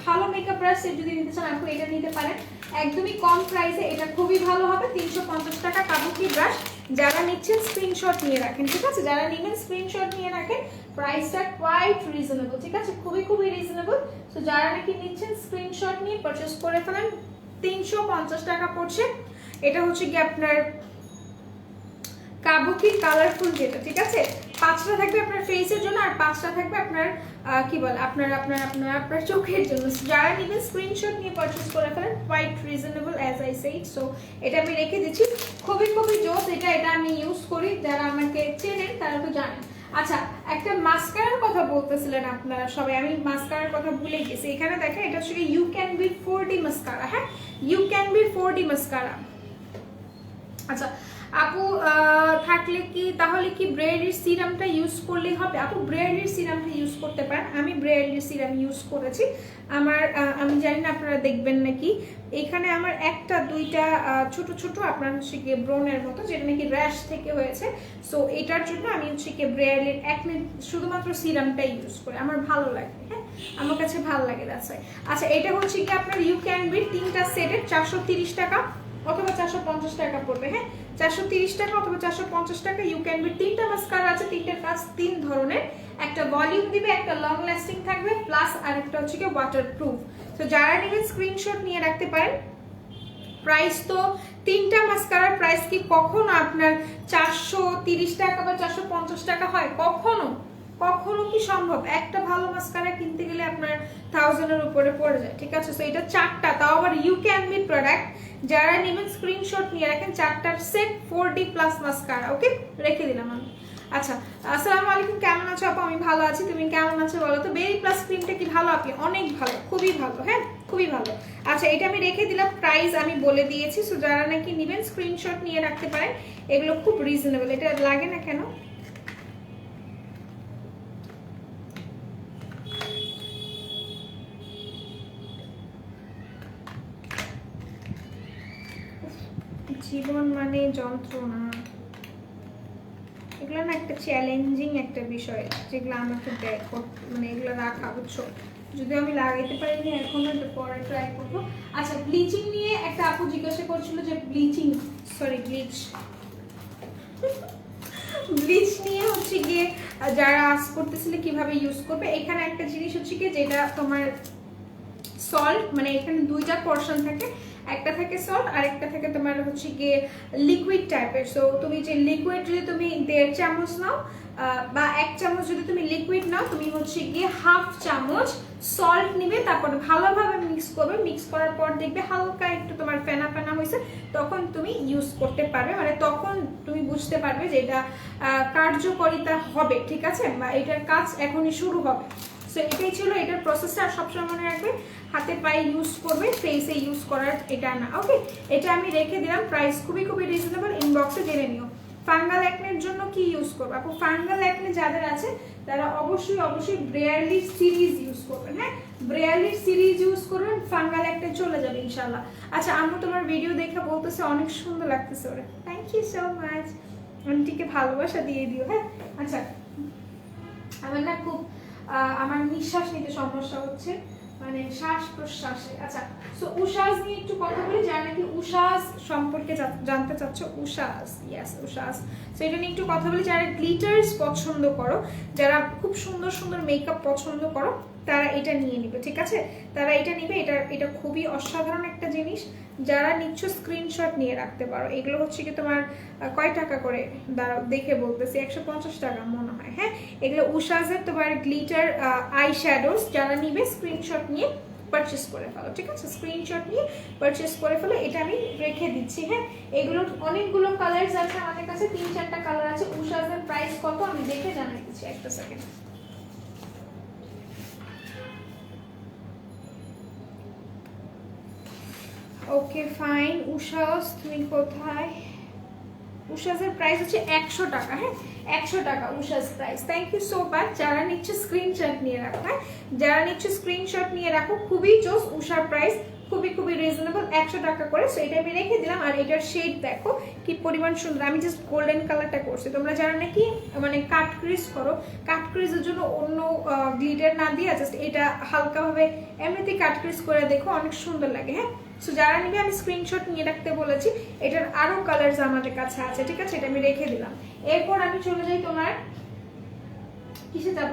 ভালো মেকআপ ব্রাশ সেট যদি নিতে চান আপনি এটা নিতে পারেন, একদমই কম প্রাইসে, এটা খুবই ভালো হবে, 350 টাকা কাবুকি ব্রাশ। যারা নিচ্ছেন স্ক্রিনশট নিয়ে রাখেন, ঠিক আছে, যারা নেবেন স্ক্রিনশট নিয়ে রাখেন। প্রাইসটা কোয়াইট রিজনেবল, ঠিক আছে, খুবই রিজনেবল। সো যারা নাকি নিচ্ছেন স্ক্রিনশট নিয়ে পারচেজ করে ফেলেন। 350 টাকা পড়ছে। এটা হচ্ছে কি আপনার কাবুকি কালারফুল যেটা, ঠিক আছে। 5টা থাকবে আপনার ফেসের জন্য, আর 5টা থাকবে আপনার কি বলে আপনার চোখের জন্য। যারা নেবেন স্ক্রিনশট নিয়ে পারচেজ করে ফেলেন, quite reasonable as I said. So এটা আমি রেখে দিচ্ছি, খুবই জোস। এটা আমি ইউজ করি, যারা আমাকে চেনেন তারা তো জানেন। আচ্ছা, একটা মাস্কারার কথা বলতেছিলেন আপনারা সবাই, আমি মাস্কারার কথা ভুলে গেছি। এখানে দেখেন, এটা হচ্ছে you can be 4D mascara. হ্যাঁ, you can be 4D mascara. আচ্ছা আপু, থাকলে কি তাহলে কি ব্রেয়ারলির সিরামটা ইউজ করলেই হবে? আপু ব্রেয়ারলির সিরামটা ইউজ করতে পারেন, আমি ব্রেয়ারলির সিরাম ইউজ করেছি। আমি জানি না আপনারা দেখবেন নাকি, এখানে আমার 1-2টা ছোট আপনার হচ্ছে গিয়ে ব্রনের মতো, যেটা নাকি র্যাশ থেকে হয়েছে। সো এটার জন্য আমি হচ্ছে গিয়ে ব্রেয়ারলির শুধুমাত্র সিরামটা ইউজ করি, আমার ভালো লাগে। হ্যাঁ, আমার কাছে ভালো লাগে, দ্যাটস ওয়াই। আচ্ছা, এটা হচ্ছে কি আপনার ইউ ক্যান বি 3টা সেটের 430 টাকা অথবা 450 টাকা পড়বে। হ্যাঁ, 430 টাকা অথবা 450 টাকা। ইউ ক্যান বি 3টা মাস্কারা আছে, 3টার কাজ 3 ধরনের, একটা ভলিউম দিবে, একটা লং লাস্টিং থাকবে, প্লাস আরেকটা হচ্ছে কি ওয়াটারপ্রুফ। তো যারা নেবেন স্ক্রিনশট নিয়ে রাখতে পারেন। প্রাইস তো 3টা মাস্কারার প্রাইস কি কখনো আপনার 430 টাকা বা 450 টাকা হয়? কখনো কি সম্ভব? একটা ভালো মাস্কারা কিনতে গেলে আপনার 1000-এর উপরে পড়ে যায়, ঠিক আছে। সো এটা 4টা, তাও আবার ইউ ক্যান বি প্রোডাক্ট। যারা নেবেন স্ক্রিনশট নিয়ে রাখেন, 4টার সেট 4D প্লাস মাস্কারা। ওকে, রেখে দিলাম আমি। আচ্ছা, আসসালামু আলাইকুম, কেমন আছো আপু? আমি ভালো আছি, তুমি কেমন আছো বলো তো? বেরি প্লাস ক্রিমটা কি ভালো আপনি? অনেক ভালো, খুবই ভালো, হ্যাঁ খুবই ভালো। আচ্ছা, এটা আমি রেখে দিলাম, প্রাইস আমি বলে দিয়েছি, সো যারা নাকি নেবেন স্ক্রিনশট নিয়ে রাখতে পারেন, এগুলো খুব রিজনেবল। এটা লাগে না কেন? জীবন মানে যন্ত্রণা, এগুলো না একটা চ্যালেঞ্জিং একটা বিষয়, যেগুলো আমাকে মানে এগুলো রাখা, বুঝছো? যদি আমি লাগাইতে পারিনি এখনো, একটু পরে ট্রাই করবো। আচ্ছা, ব্লিচিং নিয়ে একটা আপু জিজ্ঞাসা করছিল যে ব্লিচ নিয়ে হচ্ছে গিয়ে যারা আস করতেছিলে কিভাবে ইউজ করবে। এখানে একটা জিনিস হচ্ছে গিয়ে, যেটা তোমার সল্ট, মানে এখানে দুইটা পোর্শন থাকে, একটা থাকে সল্ট আর একটা থাকে তোমার হচ্ছে গিয়ে লিকুইড টাইপের। সো তুমি যে লিকুইড যদি তুমি 1.5 চামচ নাও বা 1 চামচ যদি তুমি লিকুইড নাও, তুমি হচ্ছে গিয়ে 1/2 চামচ সল্ট নিবে, তারপরে ভালোভাবে মিক্স করবে। মিক্স করার পর দেখবে হালকা একটু তোমার ফেনা ফেনা হয়েছে, তখন তুমি ইউজ করতে পারবে, মানে তখন তুমি বুঝতে পারবে যে এটা কার্যকারিতা হবে, ঠিক আছে, বা এটার কাজ এখনই শুরু হবে। সো এটাই ছিল এটার প্রসেসটা। আর সবসময় মনে রাখবে, হাতে পায়ে ইউজ করবে, ফেসে ইউজ করার এটা না। ওকে, এটা আমি রেখে দিলাম, প্রাইস খুবই খুবই রিজনেবল, ইনবক্সে জেনে নিও। ফাঙ্গাল অ্যাকনের জন্য কি ইউজ করবো আপু? ফাঙ্গাল অ্যাকনে যাদের আছে তারা অবশ্যই ব্রেয়ারলি সিরিজ ইউজ করবেন, হ্যাঁ ব্রেয়ারলি সিরিজ ইউজ করবেন, ফাঙ্গাল অ্যাকনে চলে যাবে ইনশাল্লাহ। আচ্ছা, আমি তোমার ভিডিও দেখে বলতেছে অনেক সুন্দর লাগতেছে ওরা, থ্যাংক ইউ সো মাচ, আন্টিকে ভালোবাসা দিয়ে দিও, হ্যাঁ। আচ্ছা, আমার না খুব আমার নিঃশ্বাস নিতে সমস্যা হচ্ছে, মানে শ্বাস প্রশ্বাসে। আচ্ছা, সো উশাস নিয়ে একটু কথা বলি, যারা নাকি উশাস সম্পর্কে জানতে চাচ্ছ। উশাস, ইয়েস উশাস। সো এটা নিয়ে একটু কথা বলি, যারা গ্লিটার্স পছন্দ করো, যারা খুব সুন্দর সুন্দর মেকআপ পছন্দ করো, তারা এটা নিয়ে নিবে, ঠিক আছে, তারা এটা নিবে। এটা খুবই অসাধারণ একটা জিনিস, যারা নিচ্ছ স্ক্রিনশট নিয়ে রাখতে পারো। এগুলো হচ্ছে কি তোমার কয় টাকা করে দাঁড়াও দেখে বলতেছি, 150 টাকা মনে হয়, হ্যাঁ। এগুলো উশাসের তোমার গ্লিটার আই শ্যাডোস, যারা নিবে স্ক্রিনশট নিয়ে পারচেস করে ফেলো, ঠিক আছে, স্ক্রিনশট নিয়ে পারচেস করে ফেলো। এটা আমি রেখে দিচ্ছি, হ্যাঁ। এগুলোর অনেকগুলো কালার্স আছে আমাদের কাছে, 3-4টা কালার আছে। উশাসের প্রাইস কত আমি দেখে জানাই দিচ্ছি, একটা সেকেন্ড। ওকে ফাইন, উশাস তুমি কোথায়? উশাসের প্রাইস হচ্ছে 100 টাকা, হ্যাঁ 100 টাকা উশাস price. Thank you so much. যারা নিচ্ছে স্ক্রিনশট নিয়ে রাখো, হ্যাঁ যারা নিচ্ছে স্ক্রিনশট নিয়ে রাখো, খুবই জোস। উষার প্রাইস খুবই খুবই রিজনেবল, 100 টাকা করে। সো এটা আমি রেখে দিলাম। আর এটার শেড দেখো কি পরিমাণ সুন্দর, আমি জাস্ট গোল্ডেন কালারটা করছি। তোমরা যারা নাকি মানে কাট ক্রিজ করো, কাট ক্রিজের জন্য অন্য গ্লিটার না দিয়ে জাস্ট এটা হালকাভাবে এমনিতেই কাট ক্রিজ করে দেখো, অনেক সুন্দর লাগে, হ্যাঁ। সো যারা নিবে আমি স্ক্রিনশট নিয়ে রাখতে বলেছি। এটার আরো কালারস আমাদের কাছে আছে, ঠিক আছে, এটা আমি রেখে দিলাম। এরপর আমি চলে যাই তোমার কিসে যাব,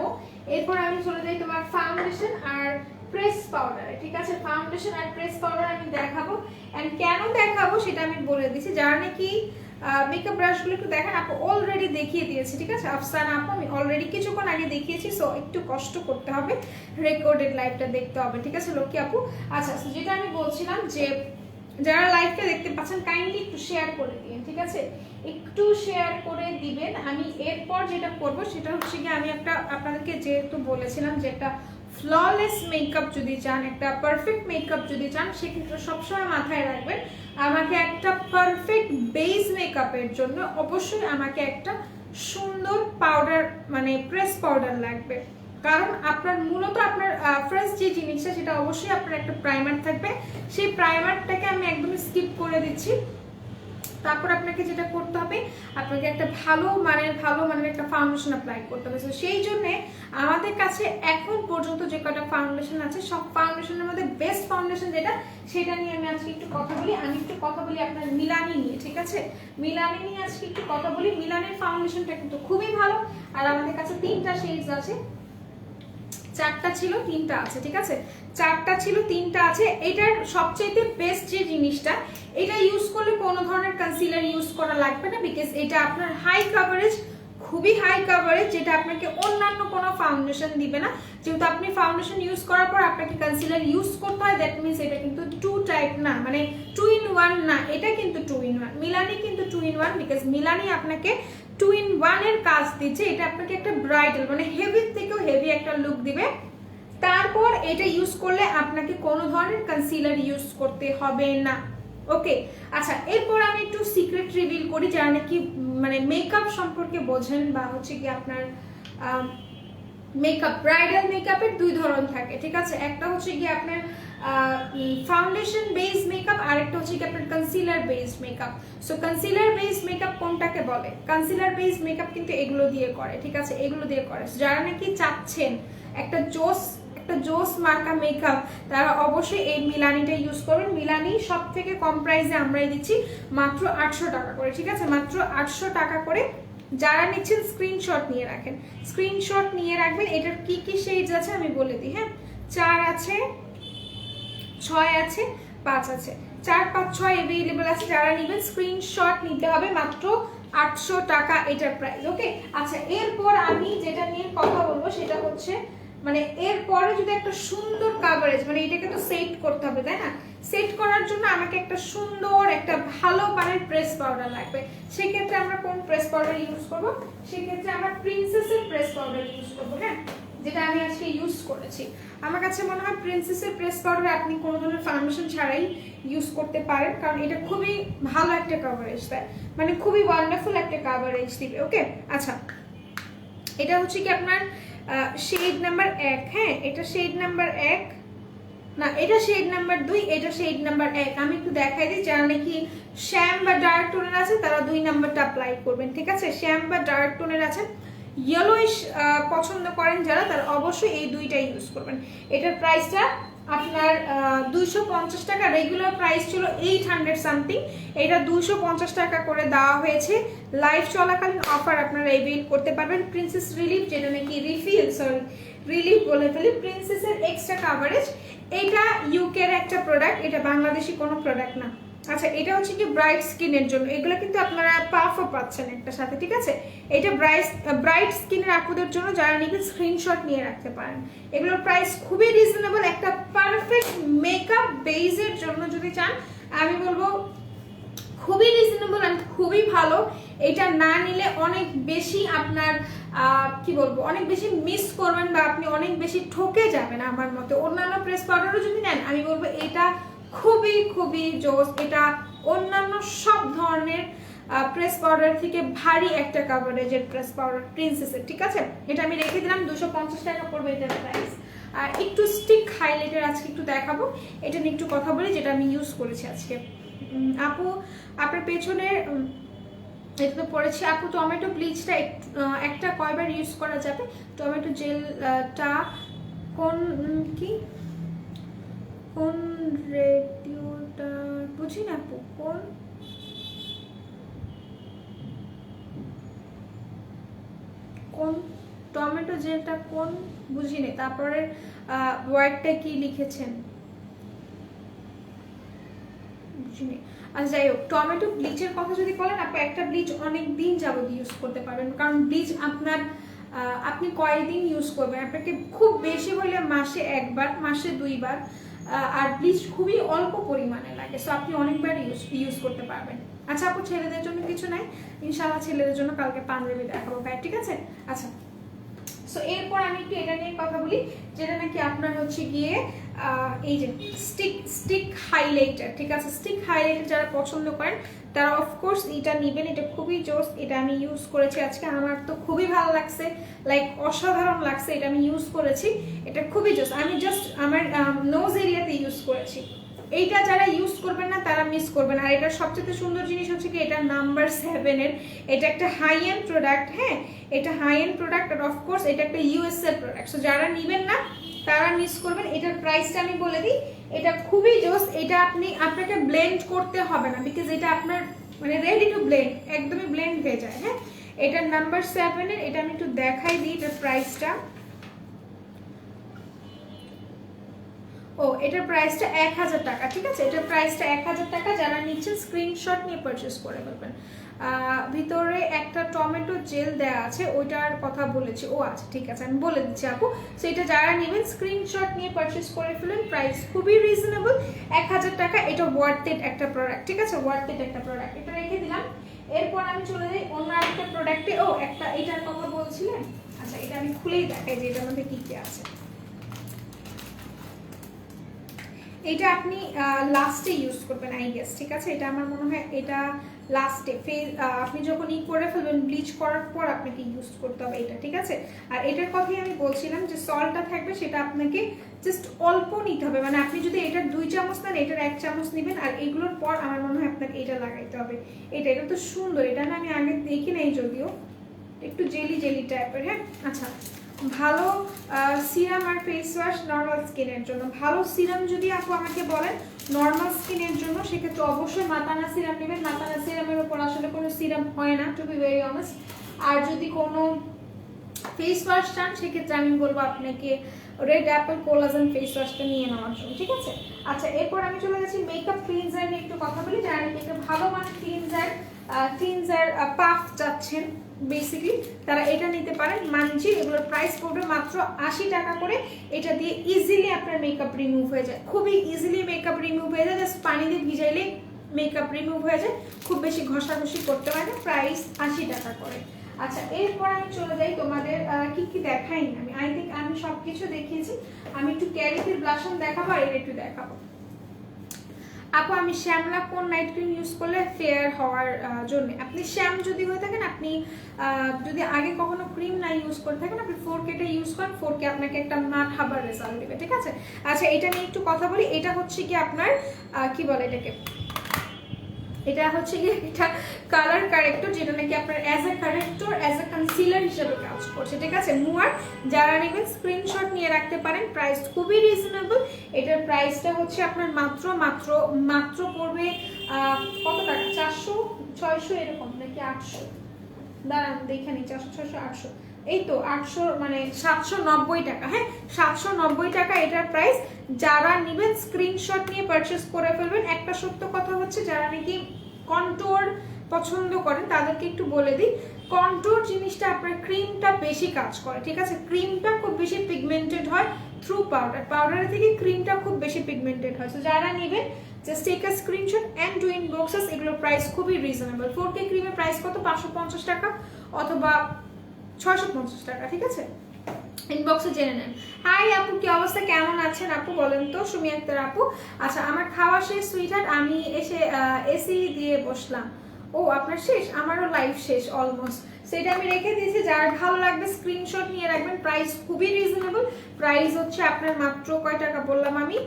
এরপর আমি চলে যাই তোমার ফাউন্ডেশন আর প্রেস পাউডারে, ঠিক আছে। ফাউন্ডেশন আর প্রেস পাউডার আমি দেখাবো, এন্ড কেন দেখাবো সেটা আমি বলে দিচ্ছি। যারা নাকি মেকআপ ব্রাশগুলো একটু দেখেন, আপু অলরেডি দেখিয়ে দিয়েছি, ঠিক আছে, আফসানা আপু আমি অলরেডি কিছুক্ষণ আগে দেখিয়েছি। সো একটু কষ্ট করতে হবে, রেকর্ডেড লাইভটা দেখতে হবে, ঠিক আছে লক্ষ্মী আপু। আচ্ছা, যেটা আমি বলছিলাম যে যারা লাইভটা দেখতে পাচ্ছেন কাইন্ডলি একটু শেয়ার করে দিন, ঠিক আছে, একটু শেয়ার করে দিবেন। আমি এরপর যেটা করব সেটা হচ্ছে কি, আমি একটা আপনাদেরকে যেহেতু বলেছিলাম যে একটা ফ্ললেস মেকআপ যদি চান, একটা পারফেক্ট মেকআপ যদি চান, সেক্ষেত্রে সবসময় মাথায় রাখবেন আমাকে একটা পারফেক্ট বেস মেকআপের জন্য অবশ্যই আমাকে একটা সুন্দর পাউডার মানে প্রেস পাউডার লাগবে। কারণ আপনার মূলত আপনার ফার্স্ট যে জিনিসটা সেটা অবশ্যই আপনার একটা প্রাইমার থাকবে, সেই প্রাইমারটাকে আমি একদমই স্কিপ করে দিচ্ছি। তারপর আপনাকে যেটা করতে হবে, আপনাকে একটা ভালো মানের একটা ফাউন্ডেশন অ্যাপ্লাই করতে হবে। তো সেই জন্য আমাদের কাছে এখন পর্যন্ত যে কটা ফাউন্ডেশন আছে, সব ফাউন্ডেশনের মধ্যে বেস্ট ফাউন্ডেশন যেটা, সেটা নিয়ে আমি আজকে একটু কথা বলি। আমি একটু কথা বলি আপনার মিলানি নিয়ে, ঠিক আছে, মিলানি নিয়ে আজকে একটু কথা বলি। মিলানির ফাউন্ডেশনটা কিন্তু খুবই ভালো। আর আমাদের কাছে 3টা শেডস আছে, 4টা ছিল 3টা আছে, ঠিক আছে, 4টা ছিল 3টা আছে। এটার সবচেয়ে বেস্ট যে জিনিসটা, এটা ইউজ করলে কোনো ধরনের কনসিলার ইউজ করা লাগবে না, বিকজ এটা আপনার হাই কভারেজ, খুবই হাই কভারেজ, যেটা আপনাকে অন্যান্য কোনো ফাউন্ডেশন দিবে না। যেহেতু আপনি ফাউন্ডেশন ইউজ করার পর আপনাকে কনসিলার ইউজ করতে হয়, দ্যাট মিনস এটা কিন্তু 2 টাইপ না, মানে 2 in 1 না, এটা কিন্তু 2 in 1। মিলানি কিন্তু 2 in 1, বিকজ মিলানি আপনাকে 2-in-1 এর কাজ দিচ্ছে। এটা আপনাকে একটা ব্রাইডাল মানে হেভি থেকেও হেভি একটা লুক দিবে। তারপর এটা ইউজ করলে আপনাকে কোনো ধরনের কনসিলার ইউজ করতে হবে না। ওকে, আচ্ছা এরপর আমি একটু সিক্রেট রিভিল করি, যারা নাকি মানে মেকআপ সম্পর্কে বোঝেন বা হচ্ছে কি আপনার মেকআপ, ব্রাইডাল মেকআপের দুই ধরন থাকে, ঠিক আছে? একটা হচ্ছে কি আপনার ফাউন্ডেশন বেসড মেকআপ, আর একটা হচ্ছে কি আপনার concealer based makeup. So concealer based makeup কোনটাকে বলে? কনসিলার বেসড মেকআপ কিন্তু এগুলো দিয়ে করে, ঠিক আছে? এগুলো দিয়ে করে। যারা নাকি চাচ্ছেন একটা জোস মার্কা মেকআপ, তারা অবশ্যই এই মিলানিটা ইউজ করবেন। মিলানি সব থেকে কম প্রাইসে আমরাই দিচ্ছি মাত্র 800 টাকা করে, ঠিক আছে? মাত্র 800 টাকা করে। যারা নিচ্ছেন স্ক্রিনশট নিয়ে রাখেন, স্ক্রিনশট নিয়ে রাখবেন। এটার কি কি শেডস আছে আমি বলে দিই, হ্যাঁ? 4 আছে, 6 আছে, 5 আছে, 4, 5, 6 अवेलेबल আছে। যারা নেবেন স্ক্রিনশট নিতে হবে, মাত্র 800 টাকা এটার প্রাইস। ওকে, আচ্ছা এরপর আমি যেটা নিয়ে কথা বলবো সেটা হচ্ছে মানে এরপরে যদি একটা সুন্দর কাভারেজ, মানে এটাকে তো সেট করতে হবে তাই না? সেট করার জন্য আমাকে একটা সুন্দর একটা ভালো মানের প্রেস পাউডার লাগবে। সেক্ষেত্রে আমরা কোন প্রেস পাউডার ইউজ করব? সেক্ষেত্রে আমরা প্রিন্সেসের প্রেস পাউডার ইউজ করবো, হ্যাঁ, যেটা আমি আজকে ইউজ করেছি। আমার কাছে মনে হয় প্রিন্সেসের প্রেস পাউডার আপনি কোনো ধরনের ফাউন্ডেশন ছাড়াই ইউজ করতে পারেন, কারণ এটা খুবই ভালো একটা কাভারেজ দেয়, মানে খুবই ওয়ান্ডারফুল একটা কাভারেজ দিবে। ওকে, আচ্ছা এটা হচ্ছে কি আপনার শেড নাম্বার 1, হ্যাঁ এটা শেড নাম্বার 1 না, এটা শেড নাম্বার 2, এটা শেড নাম্বার 1। আমি একটু দেখাই দিই, যারা নাকি শ্যাম বা ডার্ক টোনের আছে তারা 2 নাম্বারটা অ্যাপ্লাই করবেন, ঠিক আছে? শ্যাম বা ডার্ক টোনের আছেন, ইয়েলোইশ পছন্দ করেন যারা, তারা অবশ্যই এই দুইটা ইউজ করবেন। এটার প্রাইসটা আপনার 250 টাকা, রেগুলার প্রাইস ছিল 800 সামথিং, এটা 250 টাকা করে দেওয়া হয়েছে। লাইভ চলাকালীন অফার আপনারা এভেল করতে পারবেন। প্রিন্সেস রিলিফ, যেটা নাকি রিলিফ বলে ফেলি, প্রিন্সেসের এক্সট্রা কাভারেজ। এটা ইউকের একটা প্রোডাক্ট, এটা বাংলাদেশি কোনো প্রোডাক্ট না। আচ্ছা এটা হচ্ছে কি ব্রাইট স্কিনের জন্য, এগুলো কিন্তু আপনারা পাফও পাচ্ছেন একটা সাথে, ঠিক আছে? এটা ব্রাইট স্কিনের আপুদের জন্য, যারা নিবেন স্ক্রিনশট নিয়ে রাখতে পারেন। এগুলোর প্রাইস খুবই রিজনেবল। একটা পারফেক্ট মেকআপ বেজের জন্য যদি চান, আমি বলবো খুবই রিজনেবল এন্ড খুবই ভালো। এটা না নিলে অনেক বেশি আপনার কি বলবো, অনেক বেশি মিস করবেন বা আপনি অনেক বেশি ঠকে যাবেন আমার মতে। অন্যান্য প্রেস পাউডারও যদি নেন, আমি বলবো এটা খুবই খুবই জোস। এটা অন্যান্য সব ধরনের প্রেস পাউডার থেকে ভারী একটা কাভারেজের প্রেস পাউডার প্রিন্সেসের, ঠিক আছে? এটা আমি রেখে দিলাম, 250 টাকা পড়বে এটার প্রাইস। আর একটু স্টিক হাইলাইটার আজকে একটু দেখাবো, এটা নিয়ে একটু কথা বলি, যেটা আমি ইউজ করেছি আজকে। আপু আপনার পেছনের এটা তো পড়েছি। আপু টমেটো ব্লিচটা একটা কয়বার ইউজ করা যাবে? টমেটো জেলটা কোন রেডিওটা বুঝি না আপু, কোন টমেটো জেলটা কোন বুঝি নেই। তারপরে ওয়ার্ডটা কি লিখেছেন বুঝি নেই। আচ্ছা যাই হোক, টমেটো ব্লিচের কথা যদি বলেন, আপনি একটা ব্লিচ অনেক দিন যাবত ইউজ করতে পারবেন, কারণ ব্লিচ আপনার আপনি কয়েকদিন ইউজ করবেন, আপনাকে খুব বেশি হলে মাসে 1 বার, মাসে 2 বার। আর ব্লিচ খুবই অল্প পরিমাণে লাগে, সো আপনি অনেকবার ইউজ করতে পারবেন। আচ্ছা আপু ছেলেদের জন্য কিছু নাই? ইনশাআল্লাহ ছেলেদের জন্য কালকে পাঞ্জাবি দেখাবো গায়ে, ঠিক আছে? আচ্ছা সো এরপর আমি একটু এটা নিয়ে কথা বলি, যেটা নাকি আপনার হচ্ছে গিয়ে এই যে স্টিক হাইলাইটার, ঠিক আছে? স্টিক হাইলাইটার যারা পছন্দ করেন তারা অফকোর্স এটা নেবেন। এটা খুবই জোস, এটা আমি ইউজ করেছি আজকে, আমার তো খুবই ভালো লাগছে, লাইক অসাধারণ লাগছে। এটা আমি ইউজ করেছি, এটা খুবই জোস। আমি জাস্ট আমার নোজ এরিয়াতে ইউজ করেছি। এইটা যারা ইউজ করবেন না তারা মিস করবেন। আর এটার সবচেয়ে সুন্দর জিনিস হচ্ছে কি, এটা নাম্বার 7 এর, এটা একটা হাই এন্ড প্রোডাক্ট, হ্যাঁ এটা হাই এন্ড প্রোডাক্ট, আর অফকোর্স এটা একটা ইউএস এর প্রোডাক্ট। সো যারা নেবেন না তারা মিস করবেন। এটার প্রাইসটা আমি বলে দিই, এটা খুবই জোস। এটা আপনাকে ব্লেন্ড করতে হবে না, বিকজ এটা আপনার মানে রেডি টু ব্লেন্ড, একদমই ব্লেন্ড হয়ে যায়, হ্যাঁ। এটা নাম্বার 7 এর, এটা আমি একটু দেখাই দিই এটার প্রাইসটা। ও এটার প্রাইসটা 1000 টাকা, ঠিক আছে? এটার প্রাইসটা 1000 টাকা। যারা নিচ্ছেন স্ক্রিনশট নিয়ে পারচেস করে ফেলবেন। ভিতরে একটা টমেটো জেল দেওয়া আছে, ওইটার কথা বলেছি। ও আচ্ছা ঠিক আছে, আমি বলে দিচ্ছি আপু। সো এটা যারা নেবেন স্ক্রিনশট নিয়ে পারচেস করে ফেলেন। প্রাইস খুবই রিজনেবল, 1000 টাকা। এটা ওয়ার্থ ইট একটা প্রোডাক্ট, ঠিক আছে? ওয়ার্থ ইট একটা প্রোডাক্ট। এটা রেখে দিলাম। এরপর আমি চলে যাই অন্য একটা প্রোডাক্টে। ও একটা এটার কথা বলছিলেন, আচ্ছা এটা আমি খুলেই দেখাই যে এটার মধ্যে কি কি আছে। এটা আপনি লাস্টে ইউজ করবেন আই গেস, ঠিক আছে? এটা আমার মনে হয় এটা লাস্টে আপনি যখন করে ফেলবেন ব্লিচ করার পর আপনাকে ইউজ করতে হবে এটা, ঠিক আছে? আর এটার কথাই আমি বলছিলাম যে সল্টটা থাকবে সেটা আপনাকে জাস্ট অল্প নিতে হবে, মানে আপনি যদি এটার 2 চামচ নেন এটার 1 চামচ নেবেন। আর এগুলোর পর আমার মনে হয় আপনাকে এটা লাগাইতে হবে। এটা তো সুন্দর, এটা না আমি আগে দেখি নাই যদিও, একটু জেলি জেলি টাইপের। হ্যাঁ আচ্ছা, ভালো সিরাম আর ফেস ওয়াশ নর্মাল স্কিনের জন্য। ভালো সিরাম যদি আপু আমাকে বলেন নর্মাল স্কিনের জন্য, সেক্ষেত্রে অবশ্যই মাতানা সিরাম নেবেন। মাতানা সিরামের উপর আসলে কোনো সিরাম হয় না, টু বি ভেরি অনেস্ট। আর যদি কোনো ফেস ওয়াশ চান সেক্ষেত্রে আমি বলবো আপনাকে রেড অ্যাপেল কোলাজেন ফেস ওয়াশটা নিয়ে নেওয়ার জন্য, ঠিক আছে? আচ্ছা এরপর আমি চলে যাচ্ছি মেকআপ ক্লিনজার নিয়ে একটু কথা বলি। যারা নাকি একটা ভালো মানের ক্লিনজার পাফ চাচ্ছেন বেসিক্যালি, তারা এটা নিতে পারেন। মানজি এগুলোর প্রাইস পড়বে মাত্র 80 টাকা করে। এটা দিয়ে ইজিলি আপনার মেকআপ রিমুভ হয়ে যায়, খুবই ইজিলি মেকআপ রিমুভ হয়ে যায়। জাস্ট পানি দিয়ে ভিজাইলে মেকআপ রিমুভ হয়ে যায়, খুব বেশি ঘষাঘষি করতে হয় না। প্রাইস 80 টাকা করে। আচ্ছা এরপর আমি চলে যাই তোমাদের কি কি দেখাইনি আমি, আই থিঙ্ক আমি সবকিছু দেখিয়েছি। আমি একটু ক্যারিতের ব্লাশন দেখাবো আর এটা একটু দেখাবো। আপু আমি শ্যামলা কোন নাইট ক্রিম ইউজ করলে ফেয়ার হওয়ার জন্য? আপনি শ্যাম যদি হয়ে থাকেন, আপনি যদি আগে কখনো ক্রিম না ইউজ করে থাকেন, আপনি 4K-টা ইউজ করেন। 4K আপনাকে একটা মাঠ হাবার রেজাল্ট দেবে, ঠিক আছে? আচ্ছা এটা নিয়ে একটু কথা বলি। এটা হচ্ছে কি আপনার কি বলে এটাকে, এটা হচ্ছে কি এটা কালার কারেক্টর, যেটা নাকি আপনার as a corrector as a concealer হিসেবে কাজ করছে, ঠিক আছে? মুয়ার যারা নেবেন স্ক্রিনশট নিয়ে রাখতে পারেন। প্রাইস খুবই রিজনেবল। এটার প্রাইসটা হচ্ছে আপনার মাত্র মাত্র মাত্র পড়বে কত টাকা, 400 600 এরকম নাকি 800, দাঁড়ান দেখে নিই, 400 600 800, এই তো 800 মানে 790 টাকা। হ্যাঁ 790 টাকা এটার প্রাইস। যারা নেবেন স্ক্রিনশট নিয়ে পারচেস করে ফেলবেন। একটা সত্য কথা হচ্ছে, যারা নাকি কন্ট্যুর পছন্দ করেন তাদেরকে একটু বলে দিই, কন্ট্যুর জিনিসটা আপনার ক্রিমটা বেশি কাজ করে, ঠিক আছে? ক্রিমটা খুব বেশি পিগমেন্টেড হয় থ্রু পাউডারের থেকে ক্রিমটা খুব বেশি পিগমেন্টেড হয়। তো যারা নেবেন just take a screenshot and do inboxes. এগুলোর প্রাইস খুবই রিজনেবল। 4K ক্রিমের প্রাইস কত, 550 টাকা অথবা 650 টাকা, ঠিক আছে? ইনবক্সে জেনে নেন। হাই আপু কি অবস্থা, কেমন আছেন আপু বলেন তো? সুমি আক্তার আপু, আচ্ছা আমার খাওয়া শেষ সুইটহার্ট, আমি এসে এসি দিয়ে বসলাম। ও আপনার শেষ, আমারও লাইফ শেষ অলমোস্ট। সেটা আমি রেখে দিয়েছি, যার ভালো লাগবে স্ক্রিনশট নিয়ে রাখবেন। প্রাইস খুবই রিজনেবল। প্রাইস হচ্ছে আপনার মাত্র কয় টাকা বললাম আমি,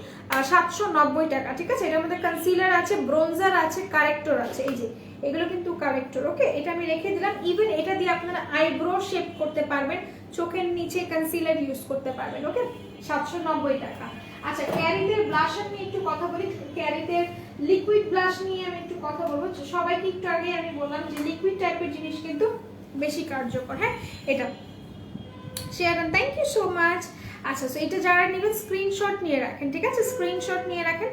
790 টাকা, ঠিক আছে? এটার মধ্যে কনসিলার আছে, ব্রোনজার আছে, কারেক্টর আছে। এই যে এগুলো কিন্তু কারেক্টর, ওকে? এটা আমি রেখে দিলাম। ইভেন এটা দিয়ে আপনারা আইব্রো শেপ করতে পারবেন, চোখের নিচে কনসিলার ইউজ করতে পারবেন, ওকে? 790 টাকা। আচ্ছা ক্যারিতের ব্লাশার নিয়ে একটু কথা বলি। ক্যারিতের লিকুইড ব্লাশ নিয়ে আমি একটু কথা বলবো। সবাইকে একটু আগে আমি বললাম যে লিকুইড টাইপের জিনিস কিন্তু বেশি কার্যকর। হ্যাঁ এটা শেয়ারন, থ্যাংক ইউ সো মাচ। আচ্ছা সো এটা যারা নেবেন স্ক্রিনশট নিয়ে রাখেন, ঠিক আছে? স্ক্রিনশট নিয়ে রাখেন।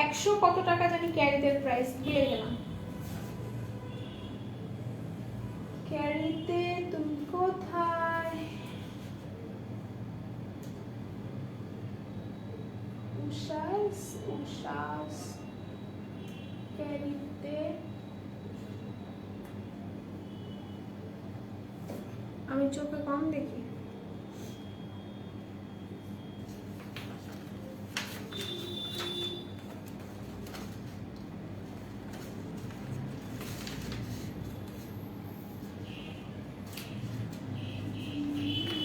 100 কত টাকা জানি ক্যারিতের প্রাইস, ভুলে গেলাম। ক্যারিতে তুমি কোথায়, উষাস ক্যারিতে, আমি চোখে কম দেখি।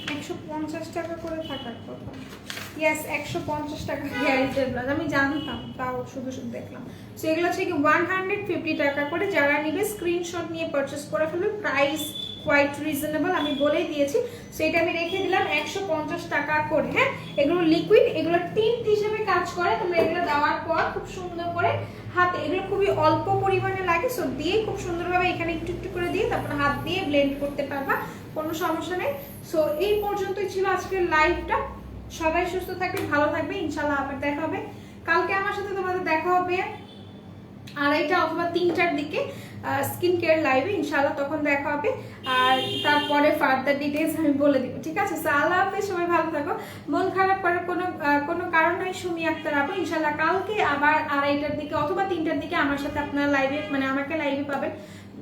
$150 টাকা করে থাকার কথা। ইয়েস 150 টাকা ক্যারিটের ব্লাউজ, আমি জানতাম, তাও শুধু শুধু দেখলাম। সো এগুলো হচ্ছে কি 150 টাকা করে। যারা নিবে স্ক্রিনশট নিয়ে পারচেস করে ফেলবে। প্রাইস কোয়াইট রিজনেবল, আমি বলেই দিয়েছি। সো এটা আমি রেখে দিলাম 150 টাকা করে। হ্যাঁ এগুলো লিকুইড, এগুলো টিন্ট হিসেবে কাজ করে। তোমরা এগুলো দেওয়ার পর খুব সুন্দর করে হাতে, এগুলো খুবই অল্প পরিমাণে লাগে, সো দিয়ে খুব সুন্দরভাবে এখানে একটু একটু করে দিয়ে তারপর হাত দিয়ে ব্লেন্ড করতে পারবা, কোনো সমস্যা নেই। সো এই পর্যন্তই ছিল আজকের লাইভটা। সবাই সুস্থ থাকবে, ভালো থাকবে, ইনশাল্লাহ আবার দেখা হবে কালকে। আমার সাথে তোমাদের দেখা হবে 2:30 অথবা 3টার দিকে স্কিন কেয়ার লাইভে, ইনশাল্লাহ তখন দেখা হবে। আর তারপরে ফার্দার ডিটেলস আমি বলে দিব, ঠিক আছে? সো আল্লাহ হাফেজ, সবাই ভালো থাকো। মন খারাপ করার কোনো কারণ নেই। আমি সুমি আক্তার আপু। ইনশাল্লাহ কালকে আবার 2:30টার দিকে অথবা 3টার দিকে আমার সাথে আপনারা লাইভে মানে আমাকে লাইভে পাবেন।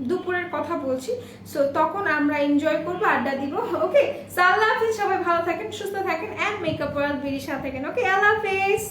দুপুরের কথা বলছি, সো তখন আমরা এনজয় করবো, আড্ডা দিব। ওকে, আল্লাহ হাফিজ, সবাই ভালো থাকেন, সুস্থ থাকেন, অ্যান্ড মেকআপ ওয়ার্ল্ড বিডির সাথে থাকেন। ওকে, আল্লাহ হাফিজ।